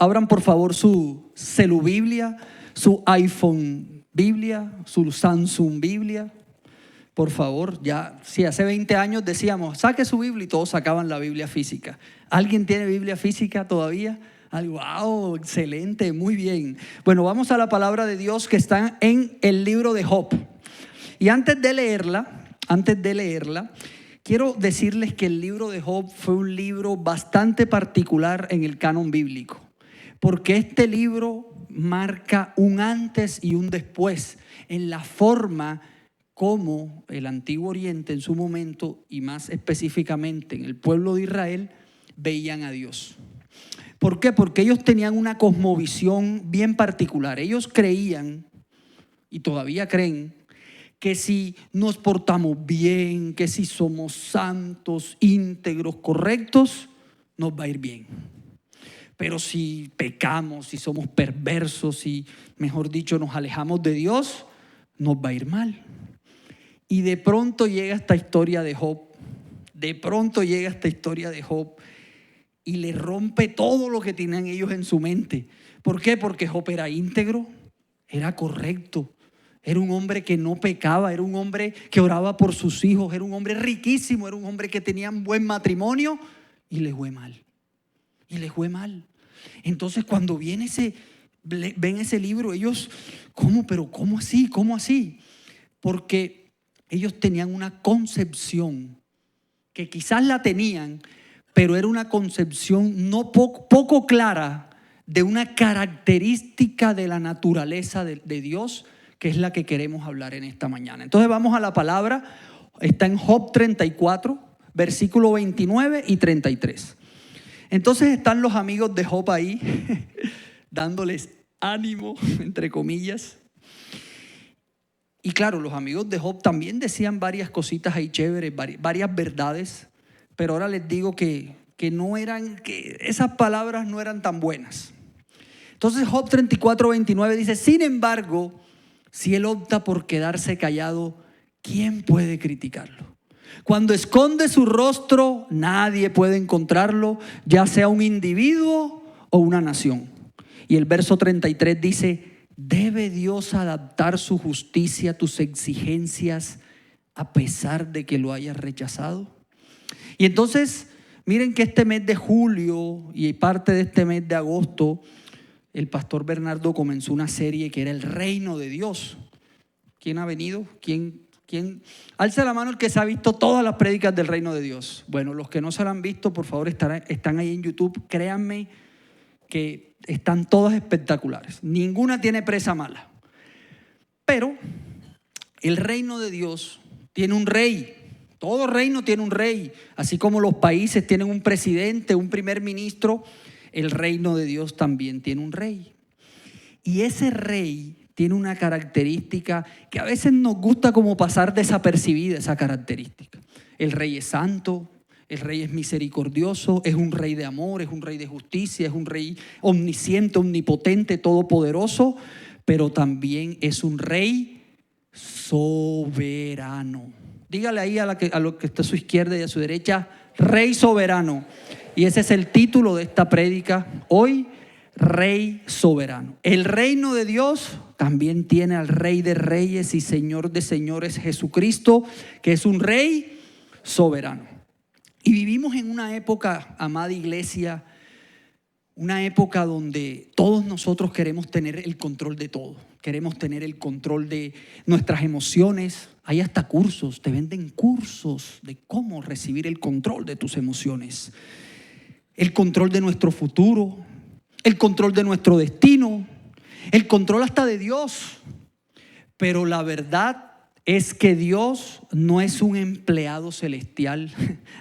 Abran por favor su celu Biblia, su iPhone Biblia, su Samsung Biblia. Por favor, ya, si hace 20 años decíamos, saque su Biblia y todos sacaban la Biblia física. ¿Alguien tiene Biblia física todavía? ¡Wow! Excelente, muy bien. Bueno, vamos a la palabra de Dios que está en el libro de Job. Y antes de leerla, quiero decirles que el libro de Job fue un libro bastante particular en el canon bíblico. Porque este libro marca un antes y un después en la forma como el Antiguo Oriente en su momento, y más específicamente en el pueblo de Israel, veían a Dios. ¿Por qué? Porque ellos tenían una cosmovisión bien particular. Ellos creían, y todavía creen, que si nos portamos bien, que si somos santos, íntegros, correctos, nos va a ir bien. Pero si pecamos, si somos perversos, si, mejor dicho, nos alejamos de Dios, nos va a ir mal. Y de pronto llega esta historia de Job. Y le rompe todo lo que tenían ellos en su mente. ¿Por qué? Porque Job era íntegro, era correcto, era un hombre que no pecaba, era un hombre que oraba por sus hijos, era un hombre riquísimo, era un hombre que tenía un buen matrimonio y le fue mal. Entonces cuando ven ese libro, ellos, ¿cómo? ¿Pero cómo así? ¿Cómo así? Porque ellos tenían una concepción que quizás la tenían, pero era una concepción poco clara de una característica de la naturaleza de Dios, que es la que queremos hablar en esta mañana. Entonces vamos a la palabra, está en Job 34, versículo 29 y 33. Entonces están los amigos de Job ahí, dándoles ánimo, entre comillas. Y claro, los amigos de Job también decían varias cositas ahí chéveres, varias verdades, pero ahora les digo que esas palabras no eran tan buenas. Entonces Job 34, 29 dice, sin embargo, si él opta por quedarse callado, ¿quién puede criticarlo? Cuando esconde su rostro, nadie puede encontrarlo, ya sea un individuo o una nación. Y el verso 33 dice, ¿debe Dios adaptar su justicia a tus exigencias a pesar de que lo hayas rechazado? Y entonces, miren que este mes de julio y parte de este mes de agosto, el pastor Bernardo comenzó una serie que era el reino de Dios. ¿Quién ha venido? ¿Quién? Alza la mano el que se ha visto todas las prédicas del reino de Dios. Bueno, los que no se la han visto, por favor, están ahí en YouTube. Créanme que están todas espectaculares. Ninguna tiene presa mala. Pero el reino de Dios tiene un rey. Todo reino tiene un rey. Así como los países tienen un presidente, un primer ministro, el reino de Dios también tiene un rey. Y ese rey tiene una característica que a veces nos gusta como pasar desapercibida, esa característica. El rey es santo, el rey es misericordioso, es un rey de amor, es un rey de justicia, es un rey omnisciente, omnipotente, todopoderoso, pero también es un rey soberano. Dígale ahí a lo que está a su izquierda y a su derecha, rey soberano. Y ese es el título de esta prédica hoy, Rey soberano. El reino de Dios también tiene al Rey de reyes y Señor de señores, Jesucristo, que es un Rey soberano. Y vivimos en una época, amada iglesia, una época donde todos nosotros queremos tener el control de todo. Queremos tener el control de nuestras emociones. Hay hasta cursos, te venden cursos de cómo recibir el control de tus emociones. El control de nuestro futuro, el control de nuestro destino, el control hasta de Dios. Pero la verdad es que Dios no es un empleado celestial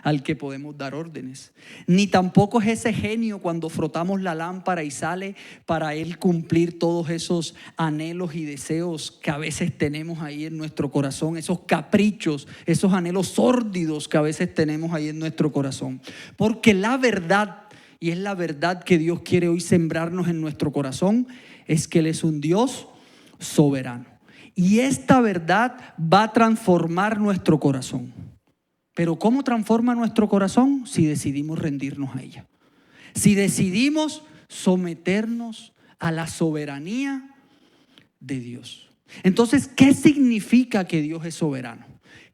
al que podemos dar órdenes. Ni tampoco es ese genio cuando frotamos la lámpara y sale para Él cumplir todos esos anhelos y deseos que a veces tenemos ahí en nuestro corazón. Esos caprichos, esos anhelos sórdidos que a veces tenemos ahí en nuestro corazón. Porque la verdad, y es la verdad que Dios quiere hoy sembrarnos en nuestro corazón, es que Él es un Dios soberano. Y esta verdad va a transformar nuestro corazón. Pero ¿cómo transforma nuestro corazón? Si decidimos rendirnos a ella. Si decidimos someternos a la soberanía de Dios. Entonces, ¿qué significa que Dios es soberano?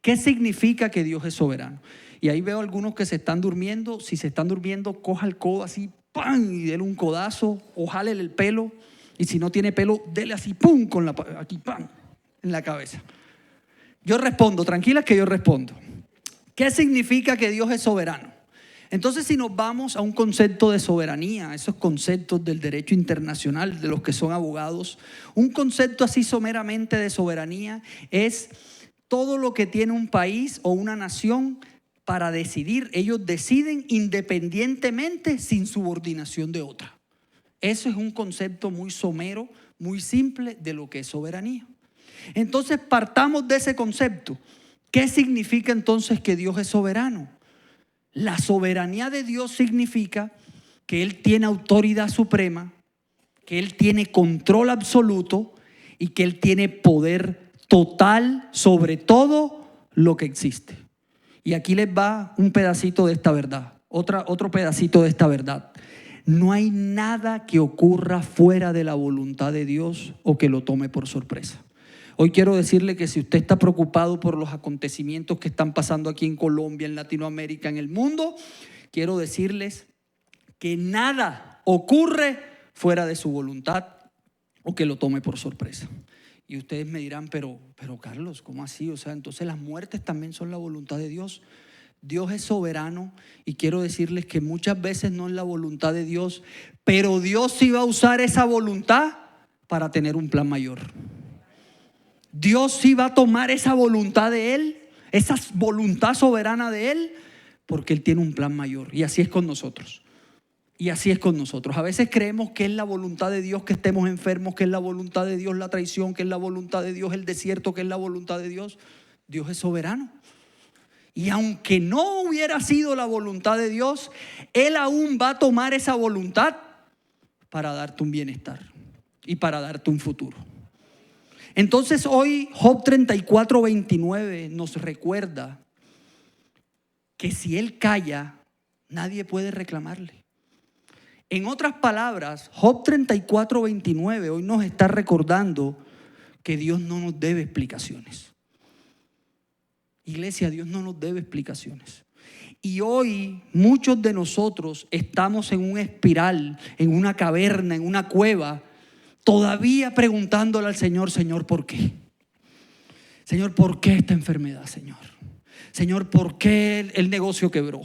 ¿Qué significa que Dios es soberano? Y ahí veo algunos que se están durmiendo. Si se están durmiendo, coja el codo así, ¡pam! Y dele un codazo o jálele el pelo. Y si no tiene pelo, dele así, ¡pum! Aquí, ¡pam! En la cabeza. Yo respondo, tranquila que yo respondo. ¿Qué significa que Dios es soberano? Entonces, si nos vamos a un concepto de soberanía, esos conceptos del derecho internacional, de los que son abogados, un concepto así someramente de soberanía es todo lo que tiene un país o una nación para decidir. Ellos deciden independientemente sin subordinación de otra. Eso es un concepto muy somero, muy simple de lo que es soberanía. Entonces partamos de ese concepto. ¿Qué significa entonces que Dios es soberano? La soberanía de Dios significa que Él tiene autoridad suprema, que Él tiene control absoluto y que Él tiene poder total sobre todo lo que existe. Y aquí les va un pedacito de esta verdad, otro pedacito de esta verdad. No hay nada que ocurra fuera de la voluntad de Dios o que lo tome por sorpresa. Hoy quiero decirle que si usted está preocupado por los acontecimientos que están pasando aquí en Colombia, en Latinoamérica, en el mundo, quiero decirles que nada ocurre fuera de su voluntad o que lo tome por sorpresa. Y ustedes me dirán, pero Carlos, ¿cómo así? O sea, entonces las muertes también son la voluntad de Dios. Dios es soberano y quiero decirles que muchas veces no es la voluntad de Dios, pero Dios sí va a usar esa voluntad para tener un plan mayor. Dios sí va a tomar esa voluntad de Él, esa voluntad soberana de Él, porque Él tiene un plan mayor. Y así es con nosotros. Y así es con nosotros. A veces creemos que es la voluntad de Dios que estemos enfermos, que es la voluntad de Dios la traición, que es la voluntad de Dios el desierto, que es la voluntad de Dios. Dios es soberano. Y aunque no hubiera sido la voluntad de Dios, Él aún va a tomar esa voluntad para darte un bienestar y para darte un futuro. Entonces hoy Job 34:29 nos recuerda que si Él calla, nadie puede reclamarle. En otras palabras, Job 34:29 hoy nos está recordando que Dios no nos debe explicaciones. Iglesia, Dios no nos debe explicaciones. Y hoy muchos de nosotros estamos en una espiral, en una caverna, en una cueva, todavía preguntándole al Señor, Señor, ¿por qué? Señor, ¿por qué esta enfermedad, Señor? Señor, ¿por qué el negocio quebró?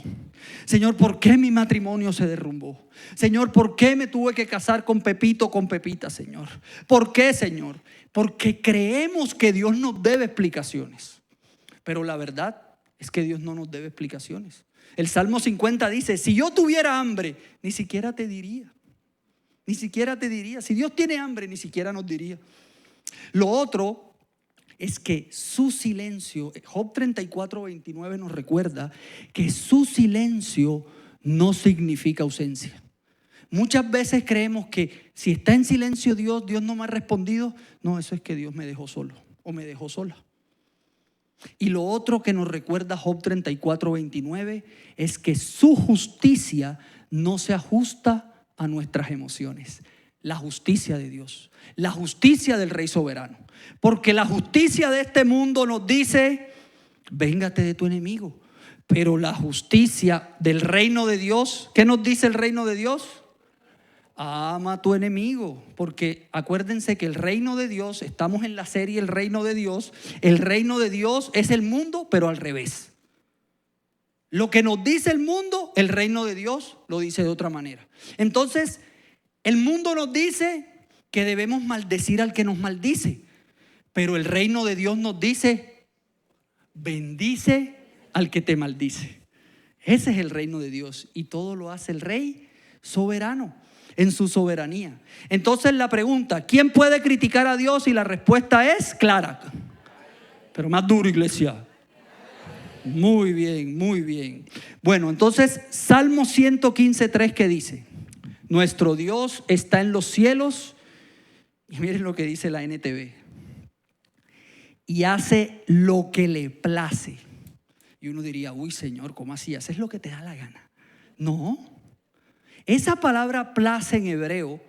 Señor, ¿por qué mi matrimonio se derrumbó? Señor, ¿por qué me tuve que casar con Pepito o con Pepita, Señor? ¿Por qué, Señor? Porque creemos que Dios nos debe explicaciones. Pero la verdad es que Dios no nos debe explicaciones. El Salmo 50 dice, si yo tuviera hambre, ni siquiera te diría. Ni siquiera te diría. Si Dios tiene hambre, ni siquiera nos diría. Lo otro es que su silencio, Job 34:29 nos recuerda que su silencio no significa ausencia. Muchas veces creemos que si está en silencio Dios no me ha respondido. No, eso es que Dios me dejó solo o me dejó sola. Y lo otro que nos recuerda Job 34:29 es que su justicia no se ajusta a nuestras emociones. La justicia de Dios, la justicia del Rey soberano. Porque la justicia de este mundo nos dice, véngate de tu enemigo. Pero la justicia del reino de Dios, ¿qué nos dice el reino de Dios? Ama a tu enemigo, porque acuérdense que el reino de Dios, estamos en la serie El reino de Dios. El reino de Dios es el mundo, pero al revés. Lo que nos dice el mundo, el reino de Dios lo dice de otra manera. Entonces, el mundo nos dice que debemos maldecir al que nos maldice, pero el reino de Dios nos dice, bendice al que te maldice. Ese es el reino de Dios y todo lo hace el Rey soberano. En su soberanía. Entonces la pregunta, ¿quién puede criticar a Dios? Y la respuesta es clara. Pero más duro, iglesia. Muy bien, muy bien. Bueno, entonces Salmo 115:3 que dice, nuestro Dios está en los cielos. Y miren lo que dice la NTV. Y hace lo que le place. Y uno diría, uy Señor, ¿cómo así? ¿Haces lo que te da la gana? No. Esa palabra place en hebreo,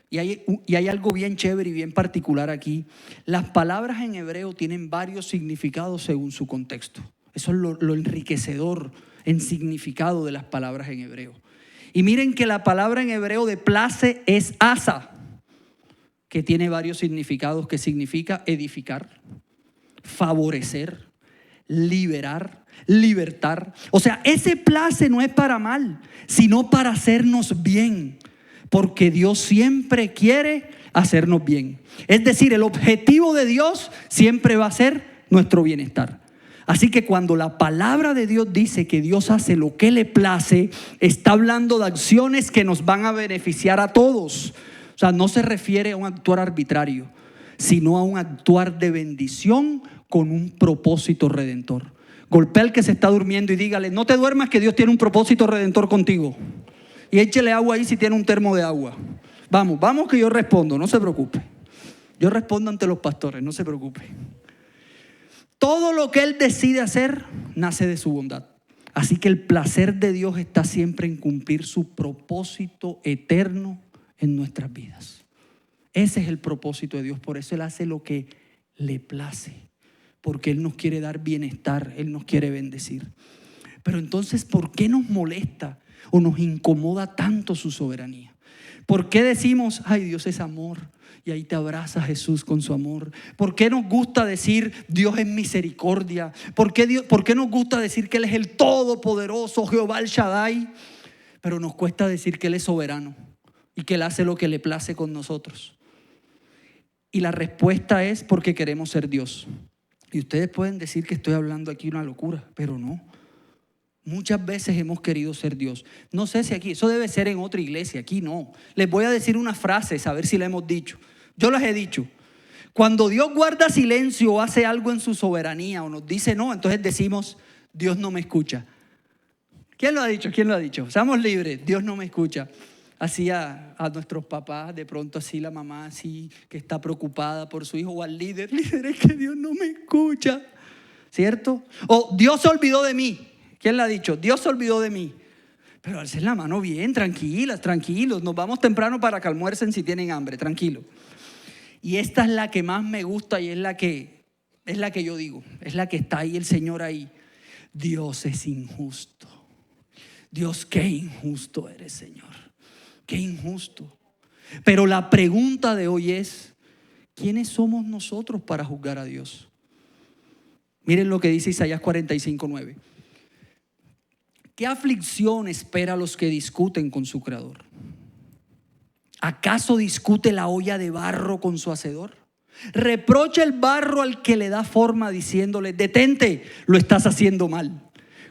y hay algo bien chévere y bien particular aquí. Las palabras en hebreo tienen varios significados según su contexto. Eso es lo enriquecedor en significado de las palabras en hebreo. Y miren que la palabra en hebreo de place es asa, que tiene varios significados, que significa edificar, favorecer, liberar, libertar. O sea, ese place no es para mal, sino para hacernos bien, porque Dios siempre quiere hacernos bien. Es decir, el objetivo de Dios siempre va a ser nuestro bienestar. Así que cuando la palabra de Dios dice que Dios hace lo que le place, está hablando de acciones que nos van a beneficiar a todos. O sea, no se refiere a un actuar arbitrario, sino a un actuar de bendición con un propósito redentor. Golpea al que se está durmiendo y dígale: no te duermas, que Dios tiene un propósito redentor contigo. Y échele agua ahí si tiene un termo de agua. Vamos que yo respondo, no se preocupe. Yo respondo ante los pastores, no se preocupe. Todo lo que Él decide hacer nace de su bondad. Así que el placer de Dios está siempre en cumplir su propósito eterno en nuestras vidas. Ese es el propósito de Dios. Por eso Él hace lo que le place, porque Él nos quiere dar bienestar, Él nos quiere bendecir. Pero entonces, ¿por qué nos molesta o nos incomoda tanto su soberanía? ¿Por qué decimos: ay, Dios es amor? Y ahí te abraza Jesús con su amor. ¿Por qué nos gusta decir Dios es misericordia? ¿Por qué nos gusta decir que Él es el todopoderoso, Jehová el Shaddai? Pero nos cuesta decir que Él es soberano y que Él hace lo que le place con nosotros. Y la respuesta es porque queremos ser Dios. Y ustedes pueden decir que estoy hablando aquí una locura, pero no. Muchas veces hemos querido ser Dios. No sé si aquí, eso debe ser en otra iglesia, aquí no. Les voy a decir unas frases, a ver si la hemos dicho. Yo las he dicho. Cuando Dios guarda silencio o hace algo en su soberanía o nos dice no, entonces decimos: Dios no me escucha. ¿Quién lo ha dicho? ¿Quién lo ha dicho? Seamos libres, Dios no me escucha. Así a nuestros papás, de pronto así la mamá así que está preocupada por su hijo, o al líder: es que Dios no me escucha, ¿cierto? O Dios se olvidó de mí. ¿Quién le ha dicho? Dios se olvidó de mí. Pero alcen la mano bien, tranquilos. Nos vamos temprano para que almuercen si tienen hambre, tranquilo. Y esta es la que más me gusta y es la que yo digo, es la que está ahí el Señor ahí. Dios es injusto. Dios, qué injusto eres, Señor. Qué injusto. Pero la pregunta de hoy es: ¿quiénes somos nosotros para juzgar a Dios? Miren lo que dice Isaías 45:9. ¿Qué aflicción espera a los que discuten con su creador? ¿Acaso discute la olla de barro con su hacedor? Reprocha el barro al que le da forma diciéndole: detente, lo estás haciendo mal.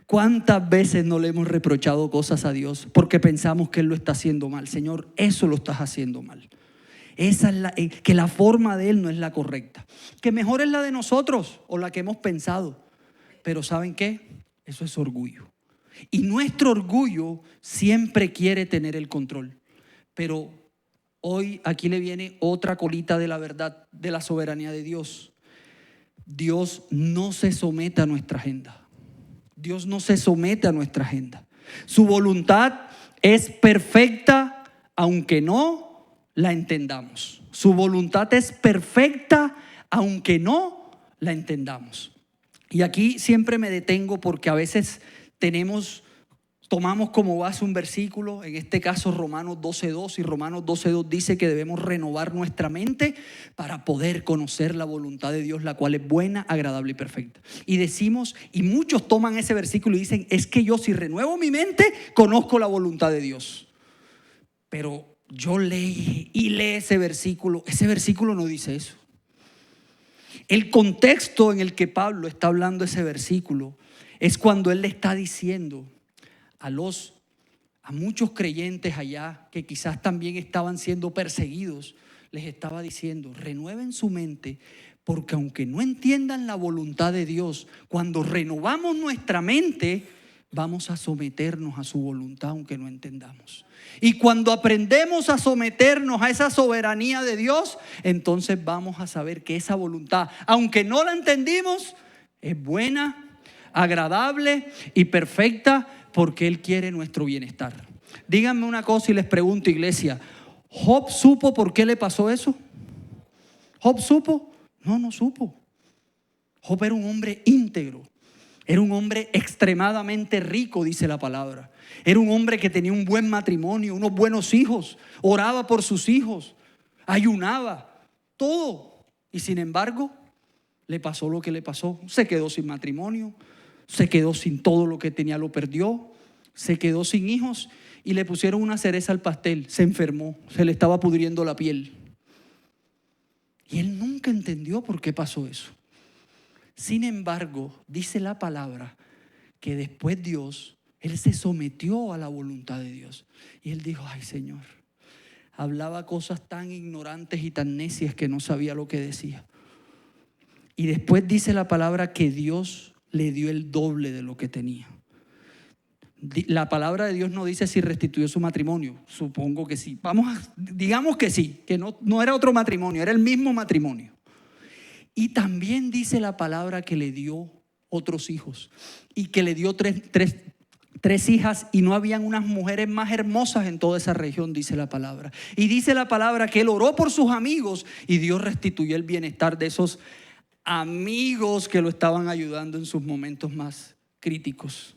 ¿Cuántas veces no le hemos reprochado cosas a Dios porque pensamos que Él lo está haciendo mal? Señor, eso lo estás haciendo mal. Esa es que la forma de Él no es la correcta. Que mejor es la de nosotros o la que hemos pensado. Pero ¿saben qué? Eso es orgullo. Y nuestro orgullo siempre quiere tener el control. Pero hoy aquí le viene otra colita de la verdad de la soberanía de Dios. Dios no se somete a nuestra agenda. Dios no se somete a nuestra agenda. Su voluntad es perfecta, aunque no la entendamos. Su voluntad es perfecta, aunque no la entendamos. Y aquí siempre me detengo porque a veces tomamos como base un versículo, en este caso Romanos 12:2, y Romanos 12:2 dice que debemos renovar nuestra mente para poder conocer la voluntad de Dios, la cual es buena, agradable y perfecta. Y decimos, y muchos toman ese versículo y dicen: es que yo, si renuevo mi mente, conozco la voluntad de Dios. Pero yo leí ese versículo no dice eso. El contexto en el que Pablo está hablando ese versículo es cuando él le está diciendo a muchos creyentes allá que quizás también estaban siendo perseguidos, les estaba diciendo: renueven su mente, porque aunque no entiendan la voluntad de Dios, cuando renovamos nuestra mente, vamos a someternos a su voluntad aunque no entendamos. Y cuando aprendemos a someternos a esa soberanía de Dios, entonces vamos a saber que esa voluntad, aunque no la entendimos, es buena, agradable y perfecta, porque Él quiere nuestro bienestar. Díganme una cosa y les pregunto, iglesia. ¿Job supo por qué le pasó eso? ¿Job supo? No, no supo. Job era un hombre íntegro. Era un hombre extremadamente rico, dice la palabra. Era un hombre que tenía un buen matrimonio, unos buenos hijos. Oraba por sus hijos. Ayunaba. Todo. Y sin embargo, le pasó lo que le pasó. Se quedó sin matrimonio. Se quedó sin todo lo que tenía, lo perdió. Se quedó sin hijos. Y le pusieron una cereza al pastel. Se enfermó. Se le estaba pudriendo la piel. Y él nunca entendió por qué pasó eso. Sin embargo, dice la palabra que después Dios, él se sometió a la voluntad de Dios. Y él dijo, ay Señor, hablaba cosas tan ignorantes y tan necias que no sabía lo que decía. Y después dice la palabra que Dios le dio el doble de lo que tenía. La palabra de Dios no dice si restituyó su matrimonio. Supongo que sí. Digamos que sí, que no era otro matrimonio, era el mismo matrimonio. Y también dice la palabra que le dio otros hijos y que le dio tres hijas, y no habían unas mujeres más hermosas en toda esa región, dice la palabra. Y dice la palabra que él oró por sus amigos y Dios restituyó el bienestar de esos amigos que lo estaban ayudando en sus momentos más críticos.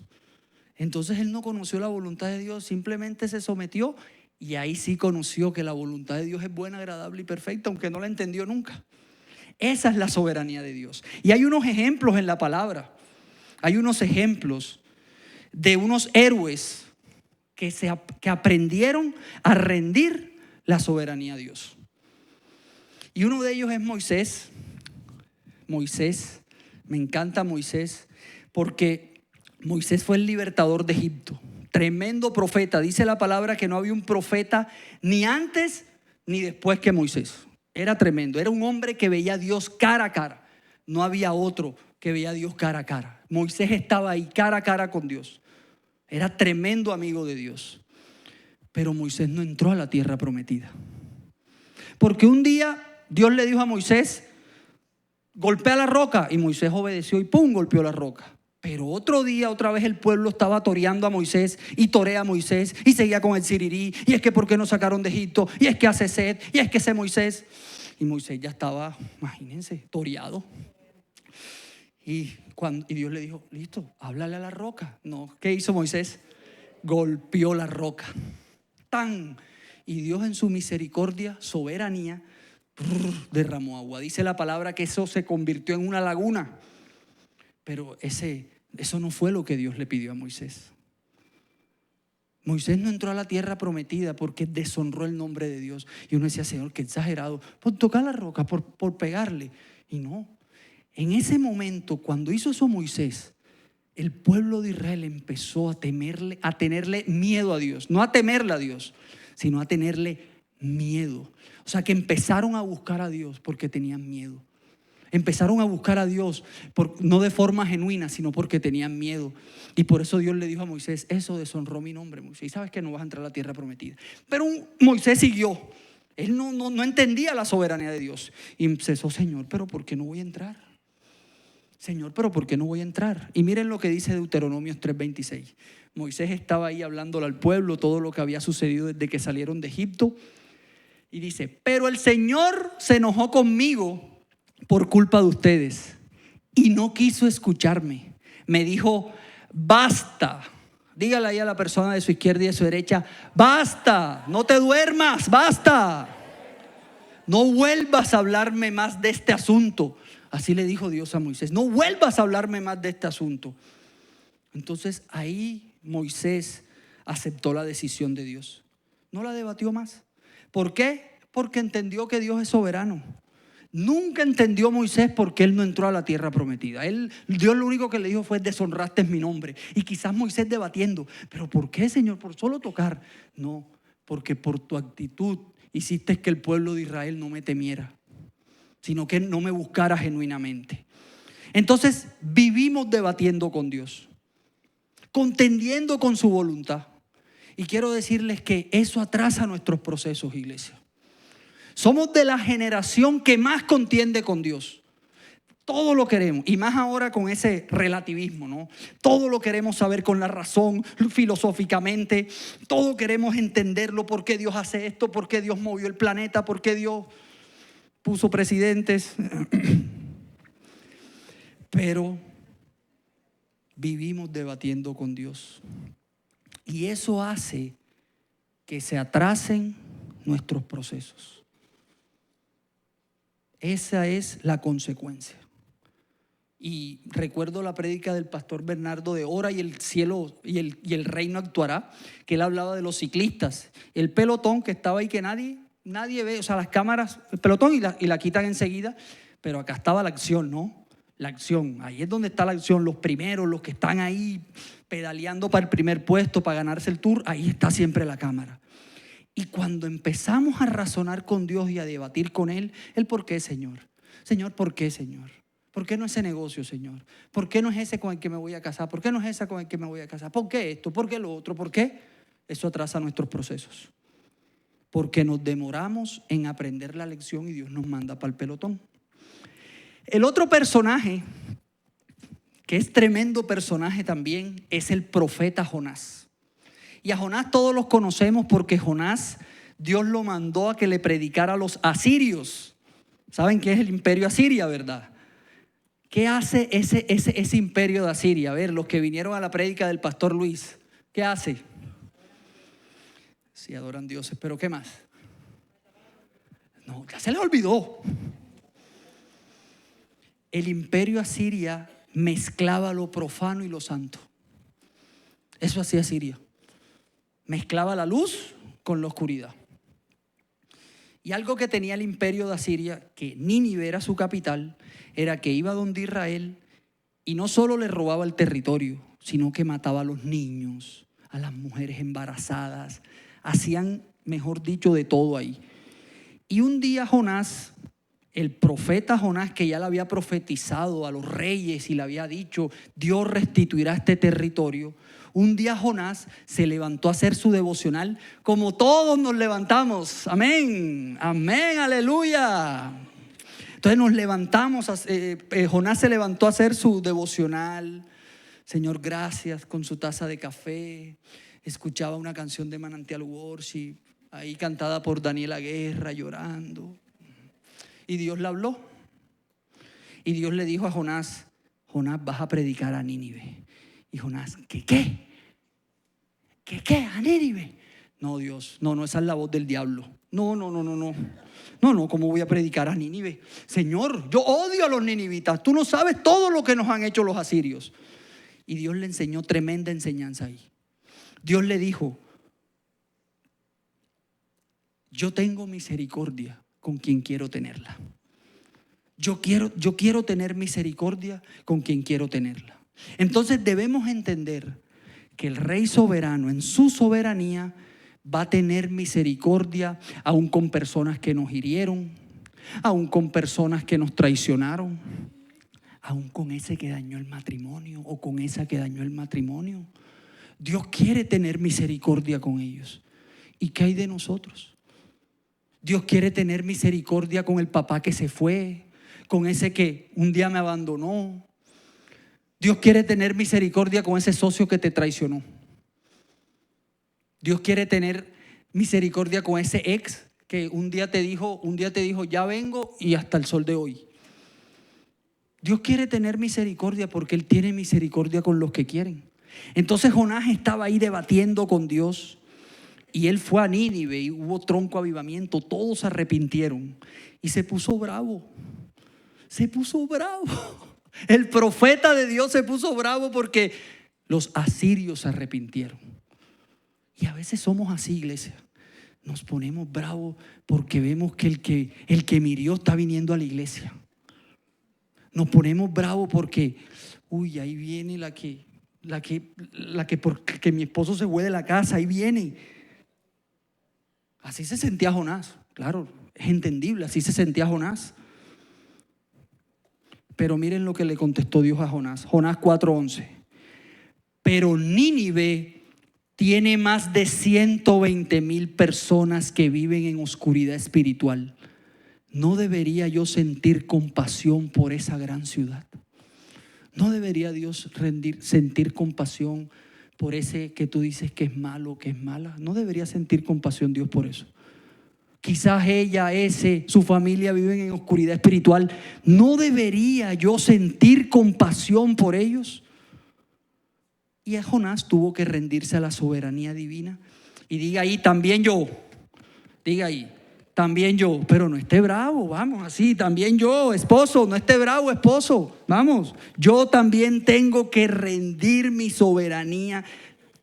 Entonces él no conoció la voluntad de Dios, simplemente se sometió, y ahí sí conoció que la voluntad de Dios es buena, agradable y perfecta, aunque no la entendió nunca. Esa es la soberanía de Dios. Y hay unos ejemplos en la palabra. Hay unos ejemplos de unos héroes que aprendieron a rendir la soberanía a Dios. Y uno de ellos es Moisés. Moisés, me encanta Moisés, porque Moisés fue el libertador de Egipto. Tremendo profeta. Dice la palabra que no había un profeta ni antes ni después que Moisés. Era tremendo, era un hombre que veía a Dios cara a cara. No había otro que veía a Dios cara a cara. Moisés estaba ahí cara a cara con Dios. Era tremendo amigo de Dios. Pero Moisés no entró a la tierra prometida. Porque un día Dios le dijo a Moisés, golpea la roca. Y Moisés obedeció y ¡pum! Golpeó la roca. Pero otro día, otra vez el pueblo estaba toreando a Moisés y torea a Moisés y seguía con el sirirí. Y es que ¿por qué nos sacaron de Egipto? Y es que hace sed. Y es que ese Moisés. Y Moisés ya estaba, imagínense, toreado. Y Dios le dijo, listo, háblale a la roca. No, ¿qué hizo Moisés? Golpeó la roca. ¡Tan! Y Dios en su misericordia, soberanía, derramó agua. Dice la palabra que eso se convirtió en una laguna. Pero eso no fue lo que Dios le pidió a Moisés. Moisés no entró a la tierra prometida porque deshonró el nombre de Dios. Y uno decía, Señor, qué exagerado, por tocar la roca, por pegarle. Y no, en ese momento, cuando hizo eso Moisés, el pueblo de Israel empezó a tenerle miedo a Dios. No a temerle a Dios, sino a tenerle miedo. O sea, que empezaron a buscar a Dios porque tenían miedo. Empezaron a buscar a Dios, no de forma genuina, sino porque tenían miedo. Y por eso Dios le dijo a Moisés, eso deshonró mi nombre, Moisés. Y sabes que no vas a entrar a la tierra prometida. Pero Moisés siguió. Él no entendía la soberanía de Dios. Y empezó, Señor, ¿pero por qué no voy a entrar? Señor, ¿pero por qué no voy a entrar? Y miren lo que dice Deuteronomio 3:26. Moisés estaba ahí hablándole al pueblo todo lo que había sucedido desde que salieron de Egipto. Y dice, pero el Señor se enojó conmigo por culpa de ustedes y no quiso escucharme. Me dijo, basta. Dígale ahí a la persona de su izquierda y de su derecha, basta, no te duermas, basta. No vuelvas a hablarme más de este asunto. Así le dijo Dios a Moisés, no vuelvas a hablarme más de este asunto. Entonces ahí Moisés aceptó la decisión de Dios. No la debatió más. ¿Por qué? Porque entendió que Dios es soberano. Nunca entendió Moisés por qué él no entró a la tierra prometida. Dios lo único que le dijo fue, deshonraste mi nombre. Y quizás Moisés debatiendo, ¿pero por qué, Señor? ¿Por solo tocar? No, porque por tu actitud hiciste que el pueblo de Israel no me temiera, sino que no me buscara genuinamente. Entonces vivimos debatiendo con Dios, contendiendo con su voluntad. Y quiero decirles que eso atrasa nuestros procesos, iglesia. Somos de la generación que más contiende con Dios. Todo lo queremos, y más ahora con ese relativismo, ¿no? Todo lo queremos saber con la razón, filosóficamente. Todo queremos entenderlo, por qué Dios hace esto, por qué Dios movió el planeta, por qué Dios puso presidentes. Pero vivimos debatiendo con Dios. Y eso hace que se atrasen nuestros procesos. Esa es la consecuencia. Y recuerdo la prédica del pastor Bernardo de Ora y el cielo y el reino actuará, que él hablaba de los ciclistas, el pelotón que estaba ahí que nadie ve, o sea, las cámaras, el pelotón y la quitan enseguida, pero acá estaba la acción, ¿no? La acción, ahí es donde está la acción, los primeros, los que están ahí pedaleando para el primer puesto, para ganarse el tour, ahí está siempre la cámara. Y cuando empezamos a razonar con Dios y a debatir con Él, el por qué, Señor. Señor, ¿por qué, Señor? ¿Por qué no ese negocio, Señor? ¿Por qué no es ese con el que me voy a casar? ¿Por qué no es esa con el que me voy a casar? ¿Por qué esto? ¿Por qué lo otro? ¿Por qué? Eso atrasa nuestros procesos. Porque nos demoramos en aprender la lección y Dios nos manda para el pelotón. El otro personaje, que es tremendo personaje también, es el profeta Jonás. Y a Jonás todos los conocemos porque Jonás, Dios lo mandó a que le predicara a los asirios. ¿Saben qué es el imperio asiria, verdad? ¿Qué hace ese imperio de Asiria? A ver, los que vinieron a la prédica del pastor Luis, ¿qué hace? Sí, adoran dioses, pero ¿qué más? No, ya se les olvidó. El imperio asiria mezclaba lo profano y lo santo. Eso hacía Asiria. Mezclaba la luz con la oscuridad. Y algo que tenía el imperio de Asiria, que Nínive era su capital, era que iba donde Israel y no solo le robaba el territorio, sino que mataba a los niños, a las mujeres embarazadas. Hacían, mejor dicho, de todo ahí. Y un día Jonás, el profeta Jonás, que ya le había profetizado a los reyes y le había dicho, Dios restituirá este territorio. Un día Jonás se levantó a hacer su devocional como todos nos levantamos. Amén, amén, aleluya. Entonces nos levantamos, Jonás se levantó a hacer su devocional. Señor, gracias, con su taza de café. Escuchaba una canción de Manantial Worship, ahí cantada por Daniela Guerra, llorando. Y Dios le habló. Y Dios le dijo a Jonás, Jonás, vas a predicar a Nínive. Y Jonás, ¿qué? ¿A Nínive? No, Dios, no, esa es la voz del diablo. No, ¿cómo voy a predicar a Nínive? Señor, yo odio a los ninivitas. Tú no sabes todo lo que nos han hecho los asirios. Y Dios le enseñó tremenda enseñanza ahí. Dios le dijo, yo tengo misericordia con quien quiero tenerla. Yo quiero tener misericordia con quien quiero tenerla. Entonces debemos entender que el Rey soberano en su soberanía va a tener misericordia aún con personas que nos hirieron, aún con personas que nos traicionaron, aún con ese que dañó el matrimonio o con esa que dañó el matrimonio. Dios quiere tener misericordia con ellos. ¿Y qué hay de nosotros? Dios quiere tener misericordia con el papá que se fue, con ese que un día me abandonó. Dios quiere tener misericordia con ese socio que te traicionó. Dios quiere tener misericordia con ese ex que un día te dijo, ya vengo, y hasta el sol de hoy. Dios quiere tener misericordia porque Él tiene misericordia con los que quieren. Entonces Jonás estaba ahí debatiendo con Dios y él fue a Nínive y hubo tronco avivamiento, todos se arrepintieron y se puso bravo. El profeta de Dios se puso bravo porque los asirios se arrepintieron. Y a veces somos así, iglesia. Nos ponemos bravos porque vemos que el que me hirió está viniendo a la iglesia. Nos ponemos bravos porque, ahí viene la que porque mi esposo se fue de la casa, ahí viene. Así se sentía Jonás. Claro, es entendible, así se sentía Jonás. Pero miren lo que le contestó Dios a Jonás. Jonás 4:11. Pero Nínive tiene más de 120,000 personas que viven en oscuridad espiritual. ¿no debería yo sentir compasión por esa gran ciudad? ¿No debería Dios sentir compasión por ese que tú dices que es malo, que es mala? ¿No debería sentir compasión Dios por eso? Quizás ella, su familia viven en oscuridad espiritual. ¿No debería yo sentir compasión por ellos? Y a Jonás tuvo que rendirse a la soberanía divina. Y diga ahí, también yo. Diga ahí, también yo. Pero no esté bravo, vamos, así, también yo, esposo, no esté bravo, esposo. Vamos, yo también tengo que rendir mi soberanía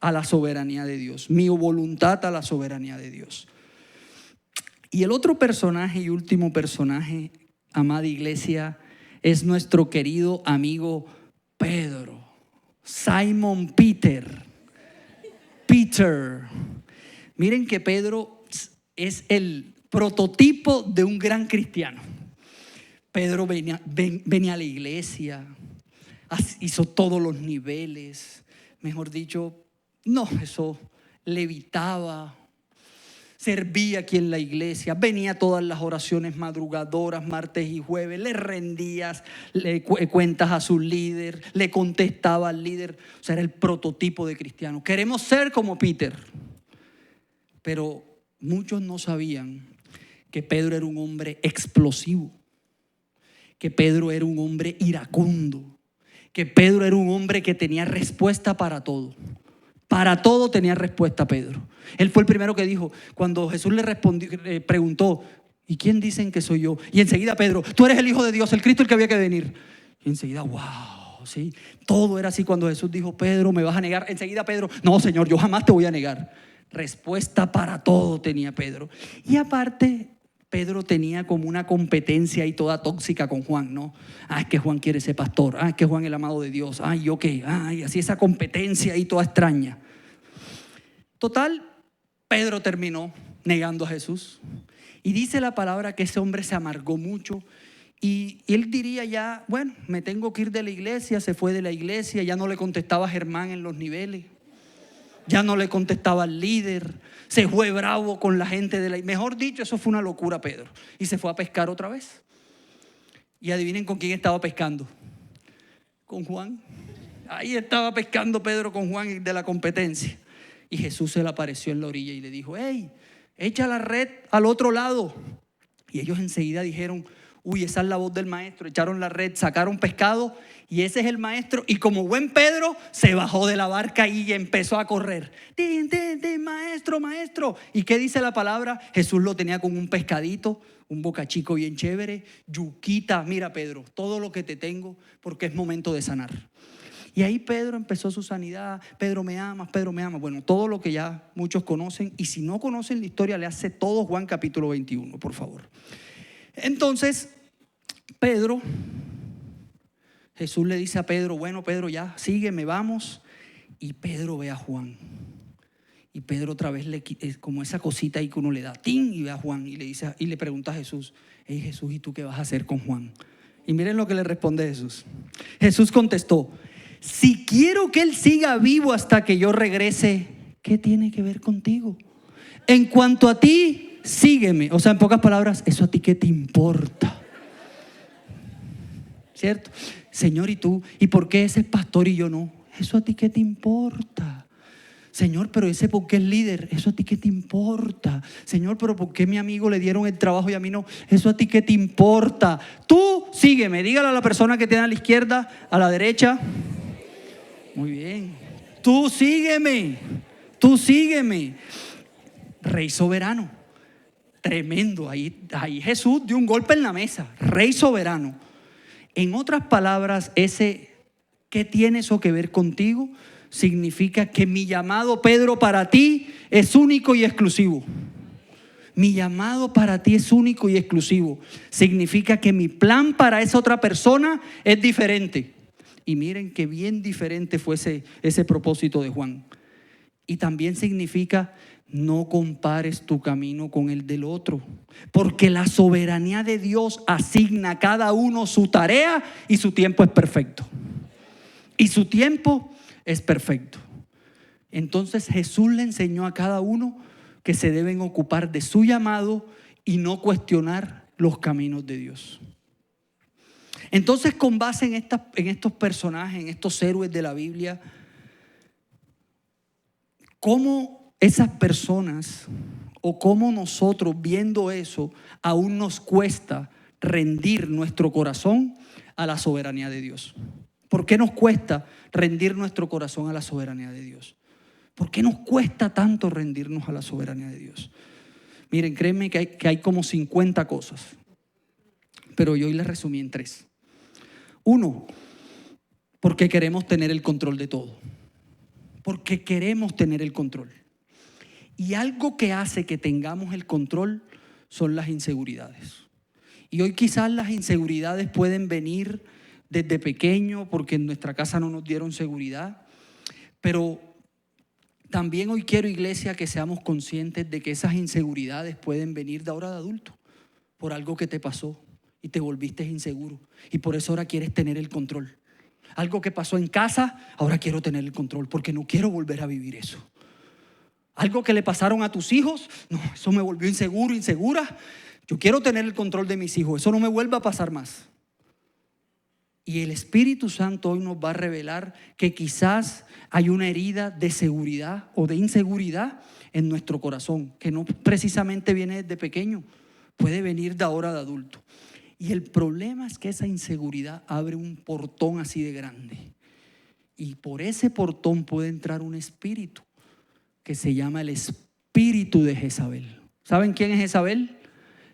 a la soberanía de Dios. Mi voluntad a la soberanía de Dios. Y el otro personaje y último personaje, amada iglesia, es nuestro querido amigo Pedro. Simon Peter. Miren que Pedro es el prototipo de un gran cristiano. Pedro venía a la iglesia, hizo todos los niveles, mejor dicho, eso levitaba. Servía aquí en la iglesia, venía a todas las oraciones madrugadoras, martes y jueves, le rendías cuentas a su líder, le contestaba al líder. O sea, era el prototipo de cristiano. Queremos ser como Peter. Pero muchos no sabían que Pedro era un hombre explosivo, que Pedro era un hombre iracundo, que Pedro era un hombre que tenía respuesta para todo. Para todo tenía respuesta Pedro. Él fue el primero que dijo, cuando Jesús le preguntó, ¿y quién dicen que soy yo? Y enseguida Pedro, tú eres el Hijo de Dios, el Cristo el que había que venir. Y enseguida, wow, sí. Todo era así cuando Jesús dijo, Pedro, ¿me vas a negar? Enseguida Pedro, no, Señor, yo jamás te voy a negar. Respuesta para todo tenía Pedro. Y aparte, Pedro tenía como una competencia ahí toda tóxica con Juan, ¿no? Es que Juan quiere ser pastor. Es que Juan es el amado de Dios. ¿Yo qué? Así esa competencia ahí toda extraña. Total, Pedro terminó negando a Jesús. Y dice la palabra que ese hombre se amargó mucho. Y él diría ya, bueno, me tengo que ir de la iglesia. Se fue de la iglesia, ya no le contestaba a Germán en los niveles. Ya no le contestaba al líder, se fue bravo con la gente de la... Mejor dicho, eso fue una locura, Pedro. Y se fue a pescar otra vez. Y adivinen con quién estaba pescando. Con Juan. Ahí estaba pescando Pedro con Juan de la competencia. Y Jesús se le apareció en la orilla y le dijo, hey, echa la red al otro lado. Y ellos enseguida dijeron, uy, esa es la voz del maestro. Echaron la red, sacaron pescado y ese es el maestro. Y como buen Pedro, se bajó de la barca y empezó a correr. Maestro, maestro. ¿Y qué dice la palabra? Jesús lo tenía con un pescadito, un bocachico bien chévere, yuquita. Mira, Pedro, todo lo que te tengo porque es momento de sanar. Y ahí Pedro empezó su sanidad. Pedro, me amas, Pedro, me amas. Bueno, todo lo que ya muchos conocen. Y si no conocen la historia, le hace todo Juan capítulo 21, por favor. Entonces, Jesús le dice a Pedro, bueno, Pedro, ya, sígueme, vamos. Y Pedro ve a Juan. Y Pedro otra vez como esa cosita ahí que uno le da, ¡ting! Y ve a Juan y le pregunta a Jesús, hey Jesús, ¿y tú qué vas a hacer con Juan? Y miren lo que le responde Jesús. Jesús contestó, si quiero que él siga vivo hasta que yo regrese, ¿qué tiene que ver contigo? En cuanto a ti, sígueme. O sea, en pocas palabras, ¿eso a ti qué te importa? ¿Cierto? Señor, ¿y tú? ¿Y por qué ese es pastor y yo no? ¿Eso a ti qué te importa? Señor, pero ese ¿por qué es líder? ¿Eso a ti qué te importa? Señor, pero ¿por qué mi amigo le dieron el trabajo y a mí no? ¿Eso a ti qué te importa? Tú sígueme. Dígale a la persona que tiene a la izquierda, a la derecha. Muy bien. Tú sígueme. Tú sígueme. Rey soberano. Tremendo. Ahí Jesús dio un golpe en la mesa. Rey soberano. En otras palabras, ¿qué tiene eso que ver contigo? Significa que mi llamado, Pedro, para ti es único y exclusivo. Mi llamado para ti es único y exclusivo. Significa que mi plan para esa otra persona es diferente. Y miren qué bien diferente fue ese propósito de Juan. Y también significa, no compares tu camino con el del otro, porque la soberanía de Dios asigna a cada uno su tarea y su tiempo es perfecto. Y su tiempo es perfecto. Entonces Jesús le enseñó a cada uno que se deben ocupar de su llamado y no cuestionar los caminos de Dios. Entonces, con base en estos personajes, en estos héroes de la Biblia, ¿cómo esas personas o cómo nosotros, viendo eso, aún nos cuesta rendir nuestro corazón a la soberanía de Dios? ¿Por qué nos cuesta rendir nuestro corazón a la soberanía de Dios? ¿Por qué nos cuesta tanto rendirnos a la soberanía de Dios? Miren, créanme que hay como 50 cosas, pero yo hoy las resumí en 3. 1, porque queremos tener el control de todo. Porque queremos tener el control. Y algo que hace que tengamos el control son las inseguridades. Y hoy quizás las inseguridades pueden venir desde pequeño porque en nuestra casa no nos dieron seguridad. Pero también hoy quiero, iglesia, que seamos conscientes de que esas inseguridades pueden venir de ahora de adulto, por algo que te pasó y te volviste inseguro. Y por eso ahora quieres tener el control. Algo que pasó en casa, ahora quiero tener el control porque no quiero volver a vivir eso. Algo que le pasaron a tus hijos, no, eso me volvió inseguro, insegura. Yo quiero tener el control de mis hijos, eso no me vuelva a pasar más. Y el Espíritu Santo hoy nos va a revelar que quizás hay una herida de seguridad o de inseguridad en nuestro corazón, que no precisamente viene desde pequeño, puede venir de ahora de adulto. Y el problema es que esa inseguridad abre un portón así de grande. Y por ese portón puede entrar un espíritu que se llama el espíritu de Jezabel. ¿Saben quién es Jezabel?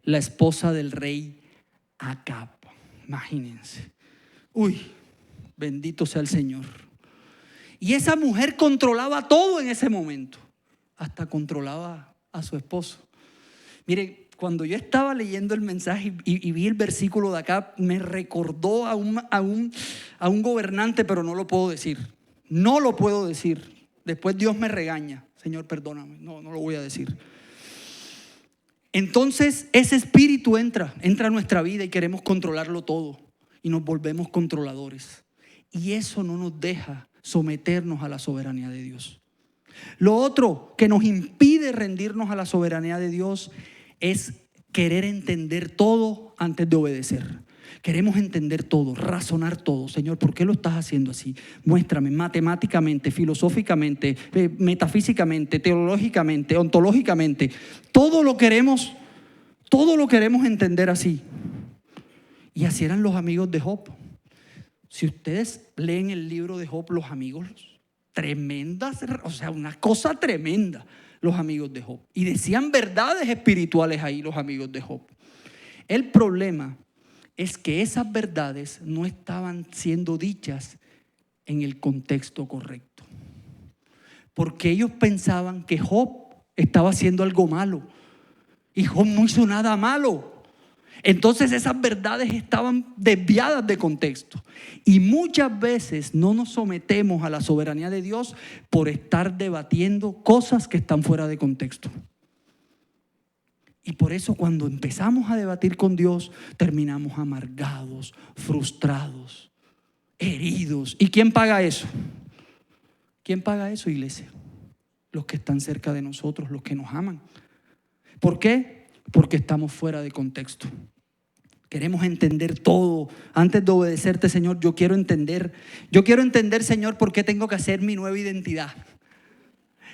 La esposa del rey Acab. Imagínense. Uy, bendito sea el Señor. Y esa mujer controlaba todo en ese momento. Hasta controlaba a su esposo. Miren, cuando yo estaba leyendo el mensaje y vi el versículo de acá, me recordó a un gobernante, pero no lo puedo decir. No lo puedo decir. Después Dios me regaña. Señor, perdóname. No lo voy a decir. Entonces ese espíritu entra a nuestra vida y queremos controlarlo todo. Y nos volvemos controladores. Y eso no nos deja someternos a la soberanía de Dios. Lo otro que nos impide rendirnos a la soberanía de Dios es querer entender todo antes de obedecer. Queremos entender todo, razonar todo. Señor, ¿por qué lo estás haciendo así? Muéstrame matemáticamente, filosóficamente, metafísicamente, teológicamente, ontológicamente. Todo lo queremos entender así. Y así eran los amigos de Job. Si ustedes leen el libro de Job, los amigos, tremendas, o sea, una cosa tremenda, los amigos de Job. Y decían verdades espirituales ahí los amigos de Job. El problema es que esas verdades no estaban siendo dichas en el contexto correcto. Porque ellos pensaban que Job estaba haciendo algo malo. Y Job no hizo nada malo. Entonces esas verdades estaban desviadas de contexto. Y muchas veces no nos sometemos a la soberanía de Dios por estar debatiendo cosas que están fuera de contexto. Y por eso cuando empezamos a debatir con Dios, terminamos amargados, frustrados, heridos. ¿Y quién paga eso? ¿Quién paga eso, iglesia? Los que están cerca de nosotros, los que nos aman. ¿Por qué? Porque estamos fuera de contexto. Queremos entender todo. Antes de obedecerte, Señor, yo quiero entender, Señor, por qué tengo que hacer mi nueva identidad.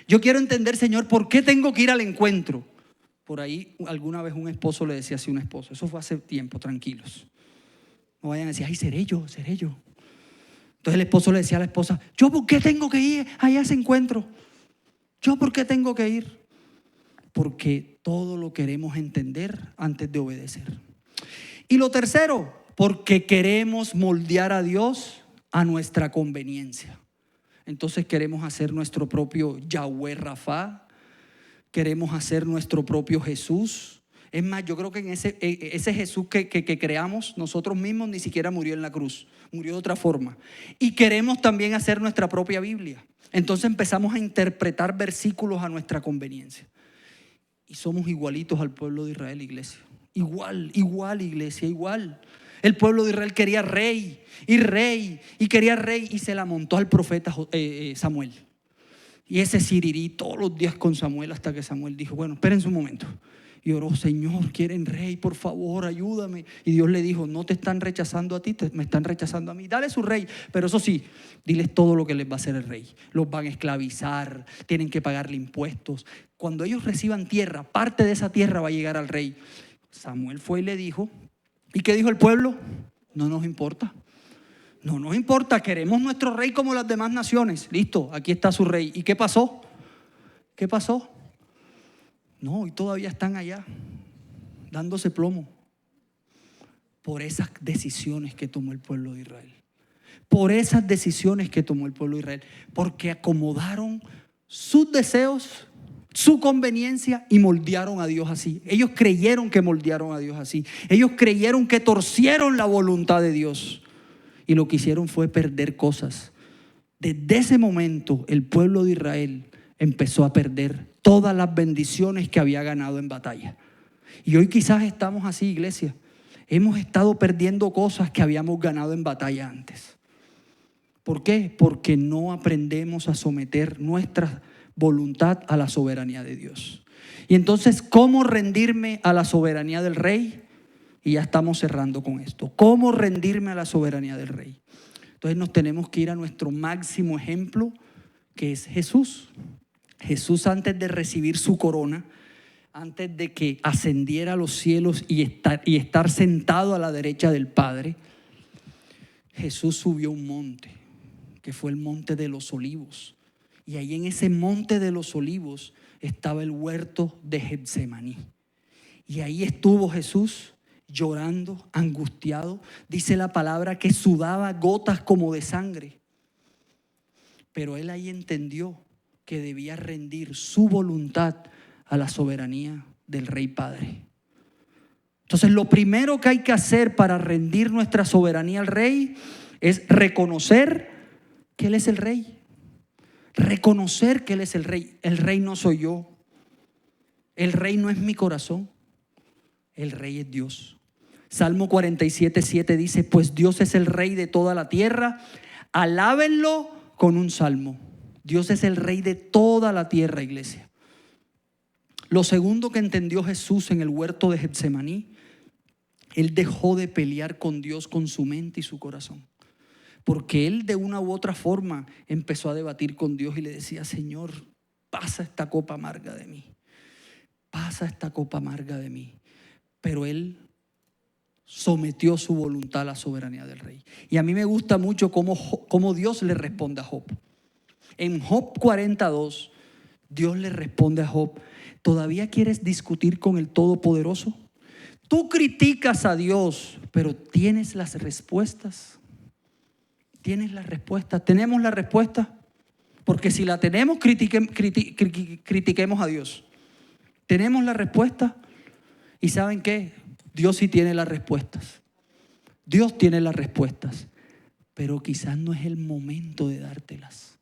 Yo quiero entender, Señor, por qué tengo que ir al encuentro. Por ahí alguna vez un esposo le decía así a un esposo. Eso fue hace tiempo, tranquilos. No vayan a decir, ay, seré yo. Entonces el esposo le decía a la esposa, ¿yo por qué tengo que ir allá a ese encuentro? ¿Yo por qué tengo que ir? Porque todo lo queremos entender antes de obedecer. Y lo tercero, porque queremos moldear a Dios a nuestra conveniencia. Entonces queremos hacer nuestro propio Yahweh Rafa, queremos hacer nuestro propio Jesús. Es más, yo creo que en ese Jesús que creamos nosotros mismos ni siquiera murió en la cruz, murió de otra forma. Y queremos también hacer nuestra propia Biblia. Entonces empezamos a interpretar versículos a nuestra conveniencia. Y somos igualitos al pueblo de Israel, iglesia. Igual, iglesia, igual. El pueblo de Israel quería rey y se la montó al profeta Samuel. Y ese sirirí todos los días con Samuel hasta que Samuel dijo, bueno, espérense un momento. Y oró, Señor, quieren rey, por favor, ayúdame. Y Dios le dijo, no te están rechazando a ti, me están rechazando a mí. Dale su rey, pero eso sí, diles todo lo que les va a hacer el rey. Los van a esclavizar, tienen que pagarle impuestos. Cuando ellos reciban tierra, parte de esa tierra va a llegar al rey. Samuel fue y le dijo, ¿y qué dijo el pueblo? No nos importa. No nos importa, queremos nuestro rey como las demás naciones. Listo, aquí está su rey. ¿Y qué pasó? ¿Qué pasó? No, y todavía están allá, dándose plomo por esas decisiones que tomó el pueblo de Israel. Por esas decisiones que tomó el pueblo de Israel. Porque acomodaron sus deseos, su conveniencia y moldearon a Dios así. Ellos creyeron que moldearon a Dios así. Ellos creyeron que torcieron la voluntad de Dios. Y lo que hicieron fue perder cosas. Desde ese momento el pueblo de Israel empezó a perder todas las bendiciones que había ganado en batalla. Y hoy quizás estamos así, iglesia. Hemos estado perdiendo cosas que habíamos ganado en batalla antes. ¿Por qué? Porque no aprendemos a someter nuestra voluntad a la soberanía de Dios. Y entonces, ¿cómo rendirme a la soberanía del rey? Y ya estamos cerrando con esto. ¿Cómo rendirme a la soberanía del rey? Entonces nos tenemos que ir a nuestro máximo ejemplo, que es Jesús. Jesús, antes de recibir su corona, antes de que ascendiera a los cielos y estar sentado a la derecha del Padre, Jesús subió un monte, que fue el monte de los olivos. Y ahí en ese monte de los olivos estaba el huerto de Getsemaní. Y ahí estuvo Jesús llorando, angustiado. Dice la palabra que sudaba gotas como de sangre. Pero él ahí entendió que debía rendir su voluntad a la soberanía del Rey Padre. Entonces, lo primero que hay que hacer para rendir nuestra soberanía al Rey es reconocer que Él es el Rey. Reconocer que Él es el Rey. El Rey no soy yo. El Rey no es mi corazón. El Rey es Dios. Salmo 47:7 dice, pues Dios es el Rey de toda la tierra. Alábenlo con un salmo. Dios es el Rey de toda la tierra, iglesia. Lo segundo que entendió Jesús en el huerto de Getsemaní, Él dejó de pelear con Dios con su mente y su corazón. Porque Él de una u otra forma empezó a debatir con Dios y le decía, Señor, pasa esta copa amarga de mí. Pasa esta copa amarga de mí. Pero Él sometió su voluntad a la soberanía del Rey. Y a mí me gusta mucho cómo Dios le responde a Job. En Job 42, Dios le responde a Job, ¿todavía quieres discutir con el Todopoderoso? Tú criticas a Dios, pero ¿tienes las respuestas? ¿Tienes las respuestas? ¿Tenemos la respuesta? Porque si la tenemos, critiquemos a Dios. ¿Tenemos la respuesta? ¿Y saben qué? Dios sí tiene las respuestas. Dios tiene las respuestas, pero quizás no es el momento de dártelas.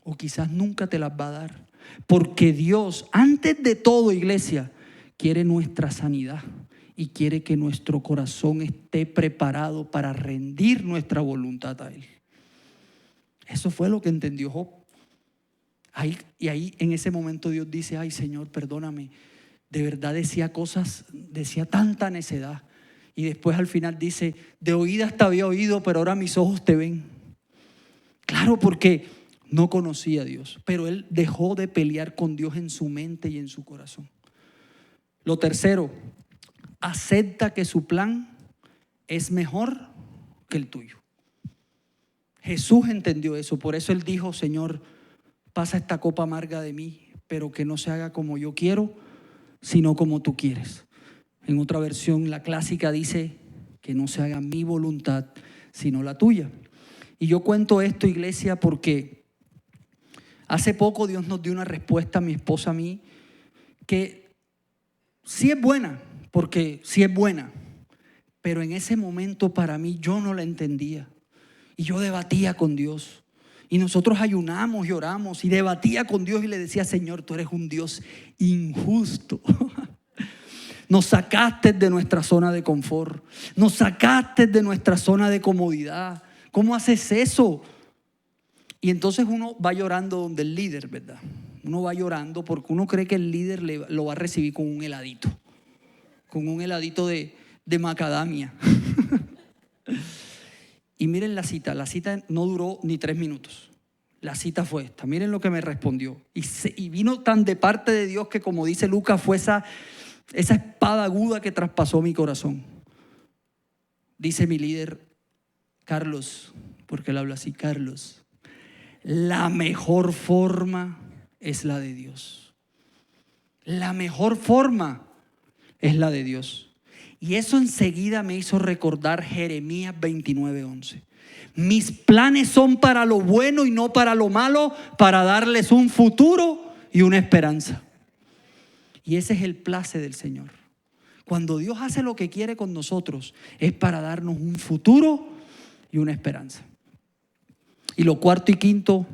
O quizás nunca te las va a dar. Porque Dios, antes de todo, iglesia, quiere nuestra sanidad. Y quiere que nuestro corazón esté preparado para rendir nuestra voluntad a Él. Eso fue lo que entendió Job. Y ahí en ese momento Dios dice, ay Señor, perdóname. De verdad decía tanta necedad. Y después al final dice, de oídas te había oído, pero ahora mis ojos te ven. Claro, porque no conocía a Dios, pero él dejó de pelear con Dios en su mente y en su corazón. Lo tercero, acepta que su plan es mejor que el tuyo. Jesús entendió eso, por eso él dijo, Señor, pasa esta copa amarga de mí, pero que no se haga como yo quiero, sino como tú quieres. En otra versión, la clásica dice, que no se haga mi voluntad, sino la tuya. Y yo cuento esto, iglesia, porque hace poco Dios nos dio una respuesta a mi esposa, a mí, que sí es buena, porque sí es buena, pero en ese momento para mí yo no la entendía. Y yo debatía con Dios. Y nosotros ayunamos y oramos y debatía con Dios y le decía, Señor, tú eres un Dios injusto. Nos sacaste de nuestra zona de confort. Nos sacaste de nuestra zona de comodidad. ¿Cómo haces eso? Y entonces uno va llorando donde el líder, ¿verdad? Uno va llorando porque uno cree que el líder lo va a recibir con un heladito. con un heladito de macadamia. Y miren la cita no duró ni 3 minutos. La cita fue esta, miren lo que me respondió. Y vino tan de parte de Dios que, como dice Lucas, fue esa espada aguda que traspasó mi corazón. Dice mi líder, Carlos, porque él habla así, Carlos, la mejor forma es la de Dios. La mejor forma es la de Dios. Y eso enseguida me hizo recordar Jeremías 29:11. Mis planes son para lo bueno y no para lo malo, para darles un futuro y una esperanza. Y ese es el place del Señor. Cuando Dios hace lo que quiere con nosotros, es para darnos un futuro y una esperanza. Y lo cuarto y quinto,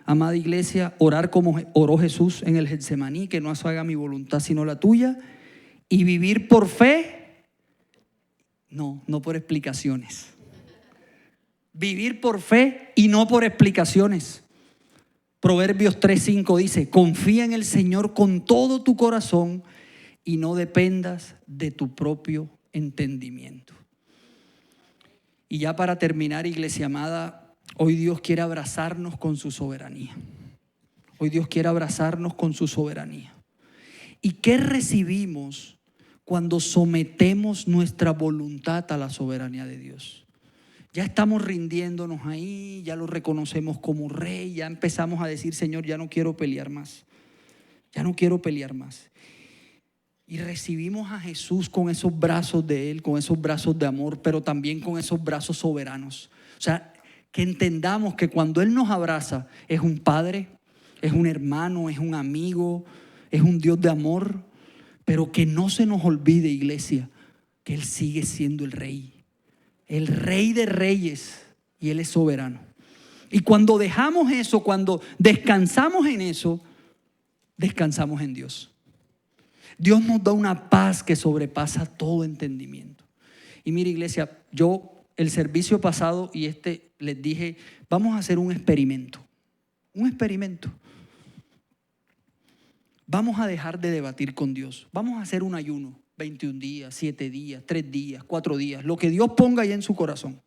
amada iglesia, orar como oró Jesús en el Getsemaní, que no se haga mi voluntad sino la tuya, y vivir por fe, no por explicaciones. Vivir por fe y no por explicaciones. Proverbios 3:5 dice, confía en el Señor con todo tu corazón y no dependas de tu propio entendimiento. Y ya para terminar, iglesia amada, hoy Dios quiere abrazarnos con su soberanía. Hoy Dios quiere abrazarnos con su soberanía. ¿Y qué recibimos cuando sometemos nuestra voluntad a la soberanía de Dios? Ya estamos rindiéndonos ahí, ya lo reconocemos como rey, ya empezamos a decir, Señor, ya no quiero pelear más. Ya no quiero pelear más. Y recibimos a Jesús con esos brazos de Él, con esos brazos de amor, pero también con esos brazos soberanos. O sea, que entendamos que cuando Él nos abraza, es un padre, es un hermano, es un amigo, es un Dios de amor, pero que no se nos olvide, iglesia, que Él sigue siendo el rey de reyes, y Él es soberano. Y cuando dejamos eso, cuando descansamos en eso, descansamos en Dios. Dios nos da una paz que sobrepasa todo entendimiento. Y mire, iglesia, yo el servicio pasado y les dije, vamos a hacer un experimento. Un experimento. Vamos a dejar de debatir con Dios. Vamos a hacer un ayuno. 21 días, 7 días, 3 días, 4 días, lo que Dios ponga ahí en su corazón.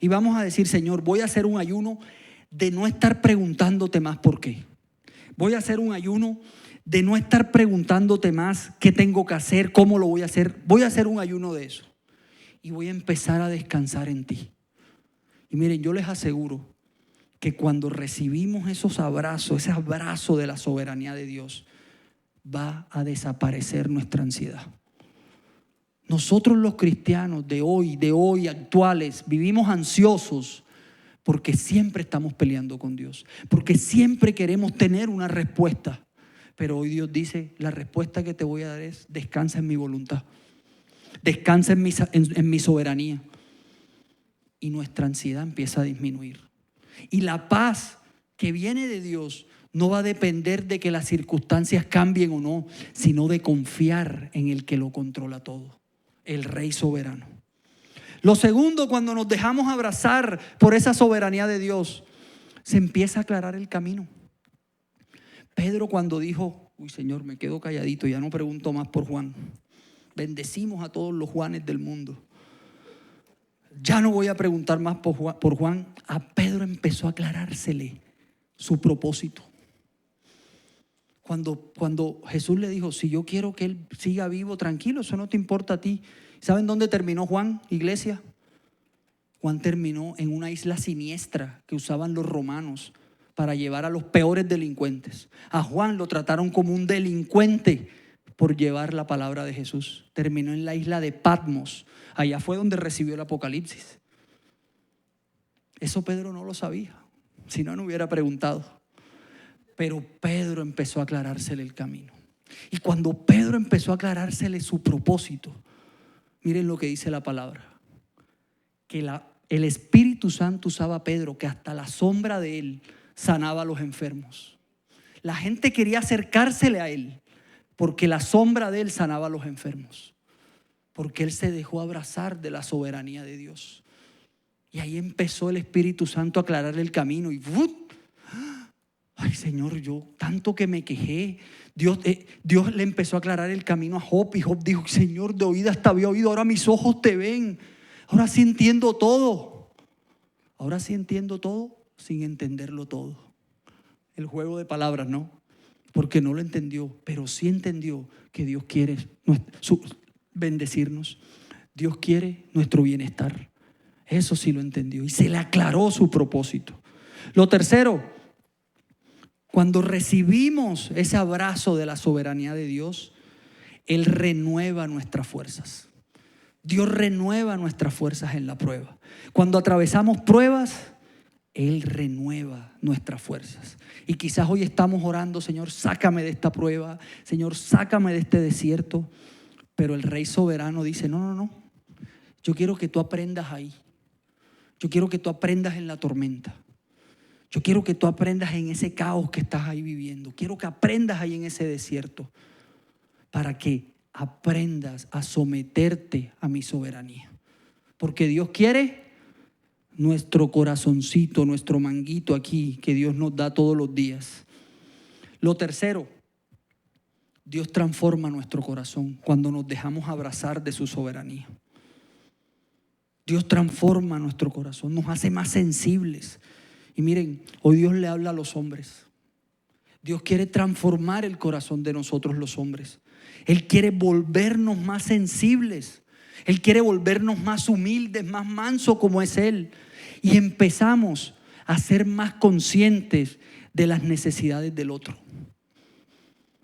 Y vamos a decir, Señor, voy a hacer un ayuno de no estar preguntándote más por qué. Voy a hacer un ayuno de no estar preguntándote más qué tengo que hacer, cómo lo voy a hacer. Voy a hacer un ayuno de eso. Y voy a empezar a descansar en ti. Y miren, yo les aseguro que cuando recibimos esos abrazos, ese abrazo de la soberanía de Dios, va a desaparecer nuestra ansiedad. Nosotros los cristianos de hoy, actuales, vivimos ansiosos porque siempre estamos peleando con Dios, porque siempre queremos tener una respuesta. Pero hoy Dios dice, la respuesta que te voy a dar es, descansa en mi voluntad, descansa en mi soberanía. Y nuestra ansiedad empieza a disminuir. Y la paz que viene de Dios no va a depender de que las circunstancias cambien o no, sino de confiar en el que lo controla todo. El Rey soberano. Lo segundo, cuando nos dejamos abrazar por esa soberanía de Dios, se empieza a aclarar el camino. Pedro, cuando dijo, uy, Señor, me quedo calladito, ya no pregunto más por Juan. Bendecimos a todos los Juanes del mundo. Ya no voy a preguntar más por Juan. A Pedro empezó a aclarársele su propósito. Cuando Jesús le dijo, si yo quiero que él siga vivo, tranquilo, eso no te importa a ti. ¿Saben dónde terminó Juan, iglesia? Juan terminó en una isla siniestra que usaban los romanos para llevar a los peores delincuentes. A Juan lo trataron como un delincuente por llevar la palabra de Jesús. Terminó en la isla de Patmos. Allá fue donde recibió el Apocalipsis. Eso Pedro no lo sabía, si no hubiera preguntado. Pero Pedro empezó a aclarársele el camino. Y cuando Pedro empezó a aclarársele su propósito, miren lo que dice la palabra. Que el Espíritu Santo usaba a Pedro, que hasta la sombra de él sanaba a los enfermos. La gente quería acercársele a él, porque la sombra de él sanaba a los enfermos. Porque él se dejó abrazar de la soberanía de Dios. Y ahí empezó el Espíritu Santo a aclararle el camino. Y ¡ay, ay Señor, yo tanto que me quejé. Dios le empezó a aclarar el camino a Job y Job dijo, Señor, de oídas te había oído, ahora mis ojos te ven. Ahora sí entiendo todo. Ahora sí entiendo todo sin entenderlo todo. El juego de palabras, ¿no? Porque no lo entendió, pero sí entendió que Dios quiere bendecirnos. Dios quiere nuestro bienestar. Eso sí lo entendió y se le aclaró su propósito. Lo tercero, cuando recibimos ese abrazo de la soberanía de Dios, Él renueva nuestras fuerzas. Dios renueva nuestras fuerzas en la prueba. Cuando atravesamos pruebas, Él renueva nuestras fuerzas. Y quizás hoy estamos orando, Señor, sácame de esta prueba. Señor, sácame de este desierto. Pero el Rey soberano dice, no. Yo quiero que tú aprendas ahí. Yo quiero que tú aprendas en la tormenta. Yo quiero que tú aprendas en ese caos que estás ahí viviendo. Quiero que aprendas ahí en ese desierto para que aprendas a someterte a mi soberanía. Porque Dios quiere nuestro corazoncito, nuestro manguito aquí que Dios nos da todos los días. Lo tercero, Dios transforma nuestro corazón cuando nos dejamos abrazar de su soberanía. Dios transforma nuestro corazón, nos hace más sensibles. Y miren, hoy Dios le habla a los hombres. Dios quiere transformar el corazón de nosotros los hombres. Él quiere volvernos más sensibles. Él quiere volvernos más humildes, más mansos como es Él. Y empezamos a ser más conscientes de las necesidades del otro.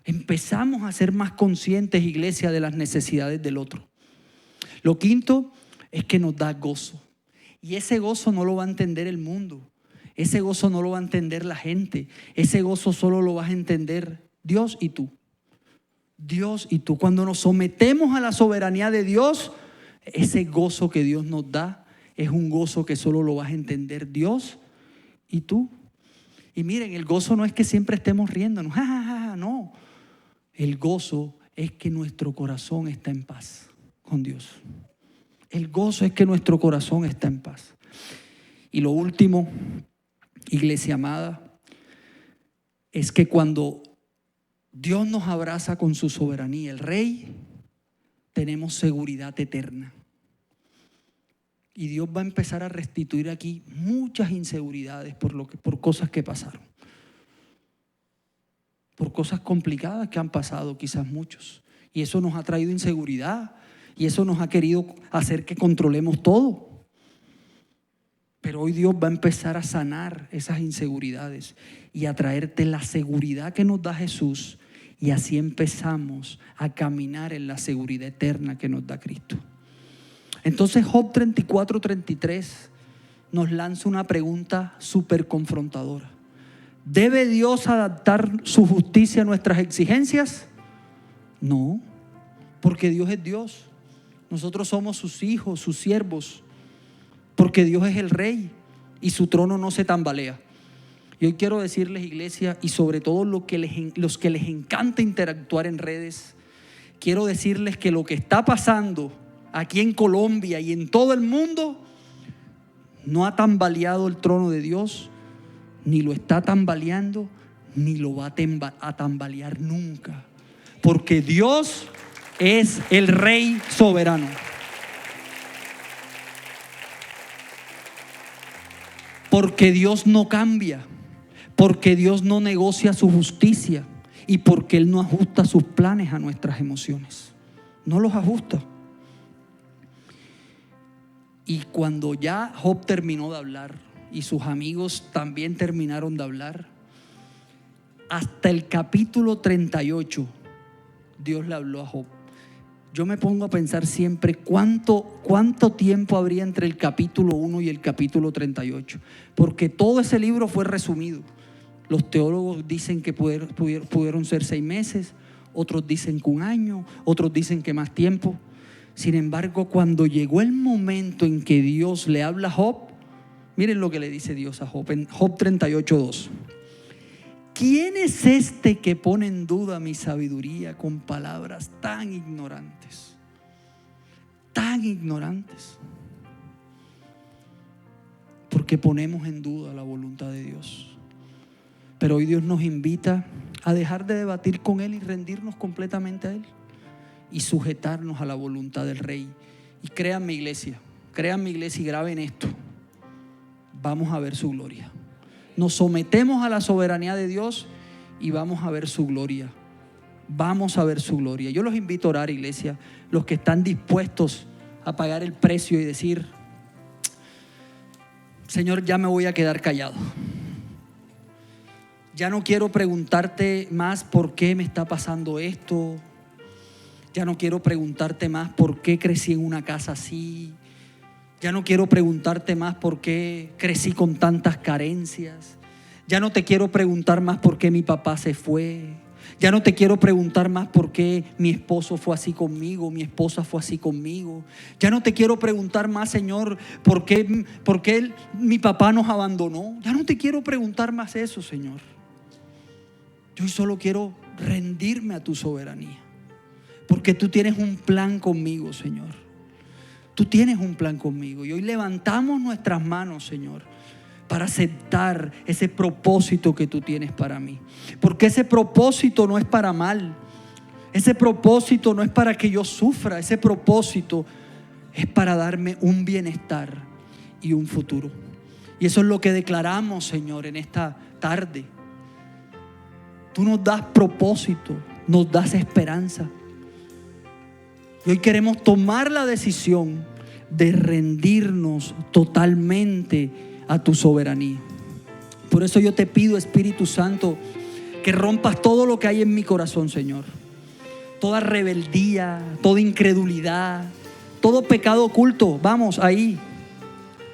Empezamos a ser más conscientes, iglesia, de las necesidades del otro. Lo quinto es que nos da gozo. Y ese gozo no lo va a entender el mundo. Ese gozo no lo va a entender la gente. Ese gozo solo lo vas a entender Dios y tú. Dios y tú. Cuando nos sometemos a la soberanía de Dios, ese gozo que Dios nos da es un gozo que solo lo vas a entender Dios y tú. Y miren, el gozo no es que siempre estemos riéndonos. No. El gozo es que nuestro corazón está en paz con Dios. El gozo es que nuestro corazón está en paz. Y lo último, iglesia amada, es que cuando Dios nos abraza con su soberanía, el Rey, tenemos seguridad eterna. Y Dios va a empezar a restituir aquí muchas inseguridades por cosas que pasaron. Por cosas complicadas que han pasado quizás muchos. Y eso nos ha traído inseguridad. Y eso nos ha querido hacer que controlemos todo. Pero hoy Dios va a empezar a sanar esas inseguridades y a traerte la seguridad que nos da Jesús. Y así empezamos a caminar en la seguridad eterna que nos da Cristo. Entonces Job 34:33 nos lanza una pregunta súper confrontadora. ¿Debe Dios adaptar su justicia a nuestras exigencias? No, porque Dios es Dios. Nosotros somos sus hijos, sus siervos, porque Dios es el Rey y su trono no se tambalea. Y hoy quiero decirles, iglesia, y sobre todo los que les encanta interactuar en redes, quiero decirles que lo que está pasando aquí en Colombia y en todo el mundo no ha tambaleado el trono de Dios, ni lo está tambaleando, ni lo va a tambalear nunca. Porque Dios es el Rey soberano. Porque Dios no cambia, porque Dios no negocia su justicia y porque Él no ajusta sus planes a nuestras emociones. No los ajusta. Y cuando ya Job terminó de hablar y sus amigos también terminaron de hablar, hasta el capítulo 38 Dios le habló a Job. Yo me pongo a pensar siempre cuánto tiempo habría entre el capítulo 1 y el capítulo 38, porque todo ese libro fue resumido. Los teólogos dicen que pudieron ser 6 meses, otros dicen que 1 año, otros dicen que más tiempo. Sin embargo, cuando llegó el momento en que Dios le habla a Job, miren lo que le dice Dios a Job en Job 38:2. ¿Quién es este que pone en duda mi sabiduría con palabras tan ignorantes? Tan ignorantes. Porque ponemos en duda la voluntad de Dios. Pero hoy Dios nos invita a dejar de debatir con Él y rendirnos completamente a Él y sujetarnos a la voluntad del Rey. Y créanme, iglesia, y graben esto: vamos a ver su gloria. Nos sometemos a la soberanía de Dios y vamos a ver su gloria. Vamos a ver su gloria. Yo los invito a orar, iglesia, los que están dispuestos a pagar el precio y decir: Señor, ya me voy a quedar callado. Ya no quiero preguntarte más por qué me está pasando esto. Ya no quiero preguntarte más por qué crecí en una casa así. Ya no quiero preguntarte más por qué crecí con tantas carencias. Ya no te quiero preguntar más por qué mi papá se fue. Ya no te quiero preguntar más por qué mi esposo fue así conmigo, mi esposa fue así conmigo. Ya no te quiero preguntar más, Señor, por qué mi papá nos abandonó. Ya no te quiero preguntar más eso, Señor. Yo solo quiero rendirme a tu soberanía, porque tú tienes un plan conmigo, Señor. Tú tienes un plan conmigo. Y hoy levantamos nuestras manos, Señor, para aceptar ese propósito que tú tienes para mí. Porque ese propósito no es para mal. Ese propósito no es para que yo sufra. Ese propósito es para darme un bienestar y un futuro. Y eso es lo que declaramos, Señor, en esta tarde. Tú nos das propósito, nos das esperanza. Y hoy queremos tomar la decisión de rendirnos totalmente a tu soberanía. Por eso yo te pido, Espíritu Santo, que rompas todo lo que hay en mi corazón, Señor. Toda rebeldía, toda incredulidad, todo pecado oculto. Vamos ahí.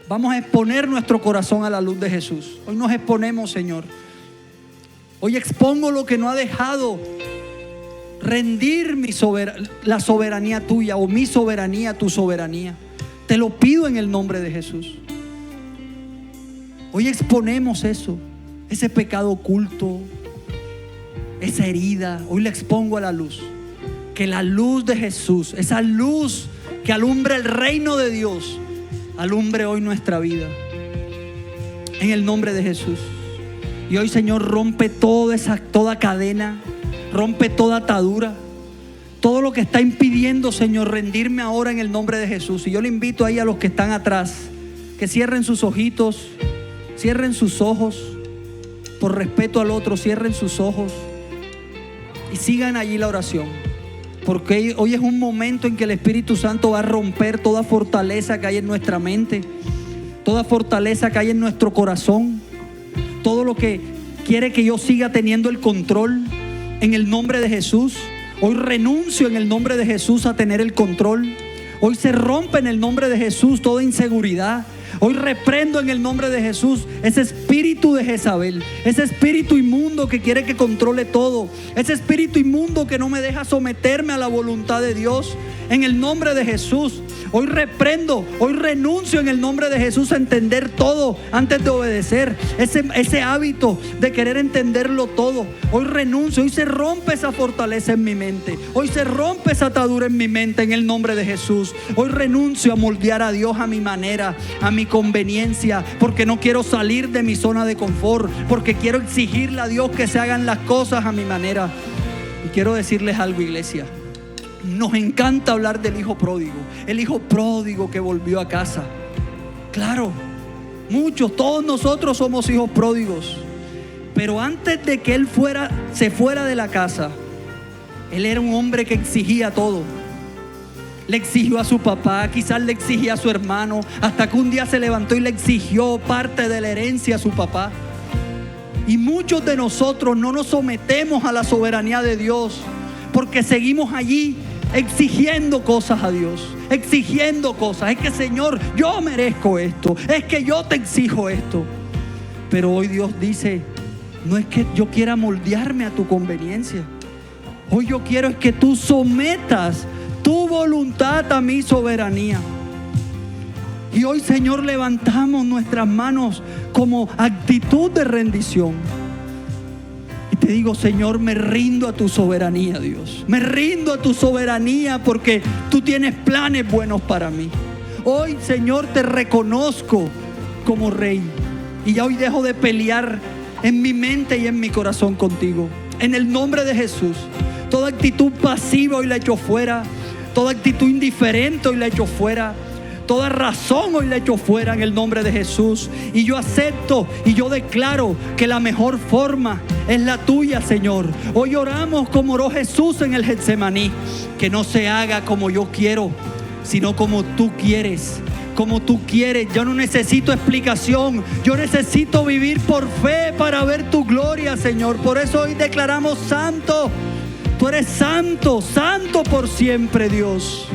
Vamos a exponer nuestro corazón a la luz de Jesús. Hoy nos exponemos, Señor. Hoy expongo lo que no ha dejado rendir la soberanía tuya, o mi soberanía, tu soberanía. Te lo pido en el nombre de Jesús. Hoy exponemos eso, ese pecado oculto, esa herida. Hoy la expongo a la luz. Que la luz de Jesús, esa luz que alumbra el reino de Dios, alumbre hoy nuestra vida. En el nombre de Jesús. Y hoy, Señor, rompe toda cadena, rompe toda atadura, todo lo que está impidiendo, Señor, rendirme ahora en el nombre de Jesús. Y yo le invito ahí a los que están atrás, que cierren sus ojitos, cierren sus ojos, por respeto al otro, cierren sus ojos y sigan allí la oración. Porque hoy es un momento en que el Espíritu Santo va a romper toda fortaleza que hay en nuestra mente, toda fortaleza que hay en nuestro corazón. Todo lo que quiere que yo siga teniendo el control, en el nombre de Jesús. Hoy renuncio en el nombre de Jesús a tener el control. Hoy se rompe en el nombre de Jesús toda inseguridad. Hoy reprendo en el nombre de Jesús ese espíritu de Jezabel, ese espíritu inmundo que quiere que controle todo, ese espíritu inmundo que no me deja someterme a la voluntad de Dios. En el nombre de Jesús, hoy reprendo, hoy renuncio en el nombre de Jesús a entender todo antes de obedecer. Ese hábito de querer entenderlo todo, hoy renuncio. Hoy se rompe esa fortaleza en mi mente. Hoy se rompe esa atadura en mi mente en el nombre de Jesús. Hoy renuncio a moldear a Dios a mi manera, a mi conveniencia, porque no quiero salir de mi zona de confort, porque quiero exigirle a Dios que se hagan las cosas a mi manera. Y quiero decirles algo, iglesia. Nos encanta hablar del hijo pródigo, el hijo pródigo que volvió a casa. Claro, todos nosotros somos hijos pródigos. Pero antes de que él se fuera de la casa, él era un hombre que exigía todo. Le exigió a su papá, quizás le exigía a su hermano, hasta que un día se levantó y le exigió parte de la herencia a su papá. Y muchos de nosotros no nos sometemos a la soberanía de Dios, porque seguimos allí exigiendo cosas a Dios, exigiendo cosas. Es que, Señor, yo merezco esto, es que yo te exijo esto. Pero hoy Dios dice: no es que yo quiera moldearme a tu conveniencia. Hoy yo quiero es que tú sometas tu voluntad a mi soberanía. Y hoy, Señor, levantamos nuestras manos como actitud de rendición. Y te digo: Señor, me rindo a tu soberanía, Dios. Me rindo a tu soberanía, porque tú tienes planes buenos para mí. Hoy, Señor, te reconozco como Rey. Y ya hoy dejo de pelear en mi mente y en mi corazón contigo. En el nombre de Jesús, toda actitud pasiva hoy la echo fuera. Toda actitud indiferente hoy la echo fuera. Toda razón hoy la echo fuera en el nombre de Jesús. Y yo acepto y yo declaro que la mejor forma es la tuya, Señor. Hoy oramos como oró Jesús en el Getsemaní. Que no se haga como yo quiero, sino como tú quieres. Como tú quieres. Yo no necesito explicación. Yo necesito vivir por fe para ver tu gloria, Señor. Por eso hoy declaramos santo. Tú eres santo, santo por siempre, Dios.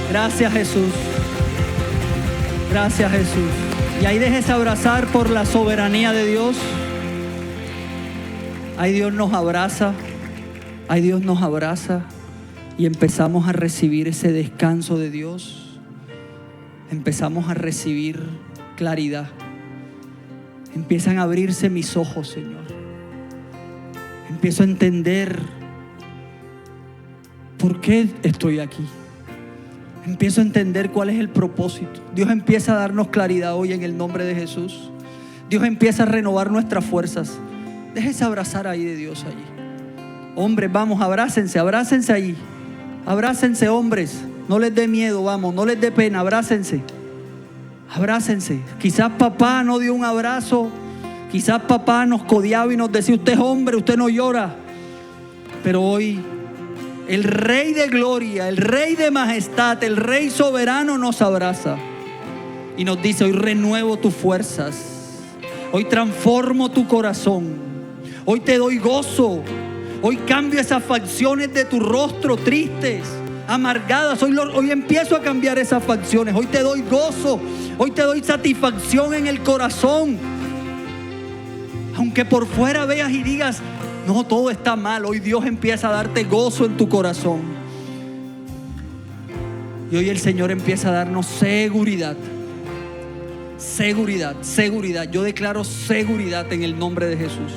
Gracias, Jesús. Gracias, Jesús. Y ahí déjese abrazar por la soberanía de Dios. Ahí Dios nos abraza. Ahí Dios nos abraza. Y empezamos a recibir ese descanso de Dios. Empezamos a recibir claridad. Empiezan a abrirse mis ojos, Señor. Empiezo a entender por qué estoy aquí. Empiezo a entender cuál es el propósito. Dios empieza a darnos claridad hoy en el nombre de Jesús. Dios empieza a renovar nuestras fuerzas. Déjese abrazar ahí de Dios allí. Hombres, vamos, abrácense, abrácense ahí. Abrácense, hombres. No les dé miedo, vamos, no les dé pena, abrácense. Abrácense. Quizás papá no dio un abrazo. Quizás papá nos codiaba y nos decía: usted es hombre, usted no llora. Pero hoy el Rey de gloria, el Rey de majestad, el Rey soberano nos abraza y nos dice: hoy renuevo tus fuerzas, hoy transformo tu corazón, hoy te doy gozo, hoy cambio esas facciones de tu rostro tristes, amargadas. Hoy empiezo a cambiar esas facciones. Hoy te doy gozo, hoy te doy satisfacción en el corazón. Aunque por fuera veas y digas: no, todo está mal, hoy Dios empieza a darte gozo en tu corazón. Y hoy el Señor empieza a darnos seguridad. Seguridad, seguridad. Yo declaro seguridad en el nombre de Jesús.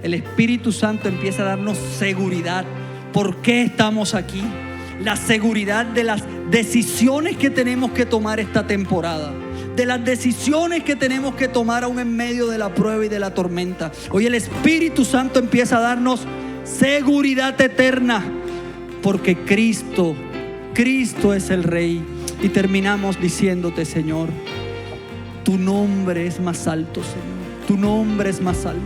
El Espíritu Santo empieza a darnos seguridad. ¿Por qué estamos aquí? La seguridad de las decisiones que tenemos que tomar esta temporada. De las decisiones que tenemos que tomar aún en medio de la prueba y de la tormenta. Hoy el Espíritu Santo empieza a darnos seguridad eterna, porque Cristo es el Rey. Y terminamos diciéndote: Señor, tu nombre es más alto, Señor. Tu nombre es más alto.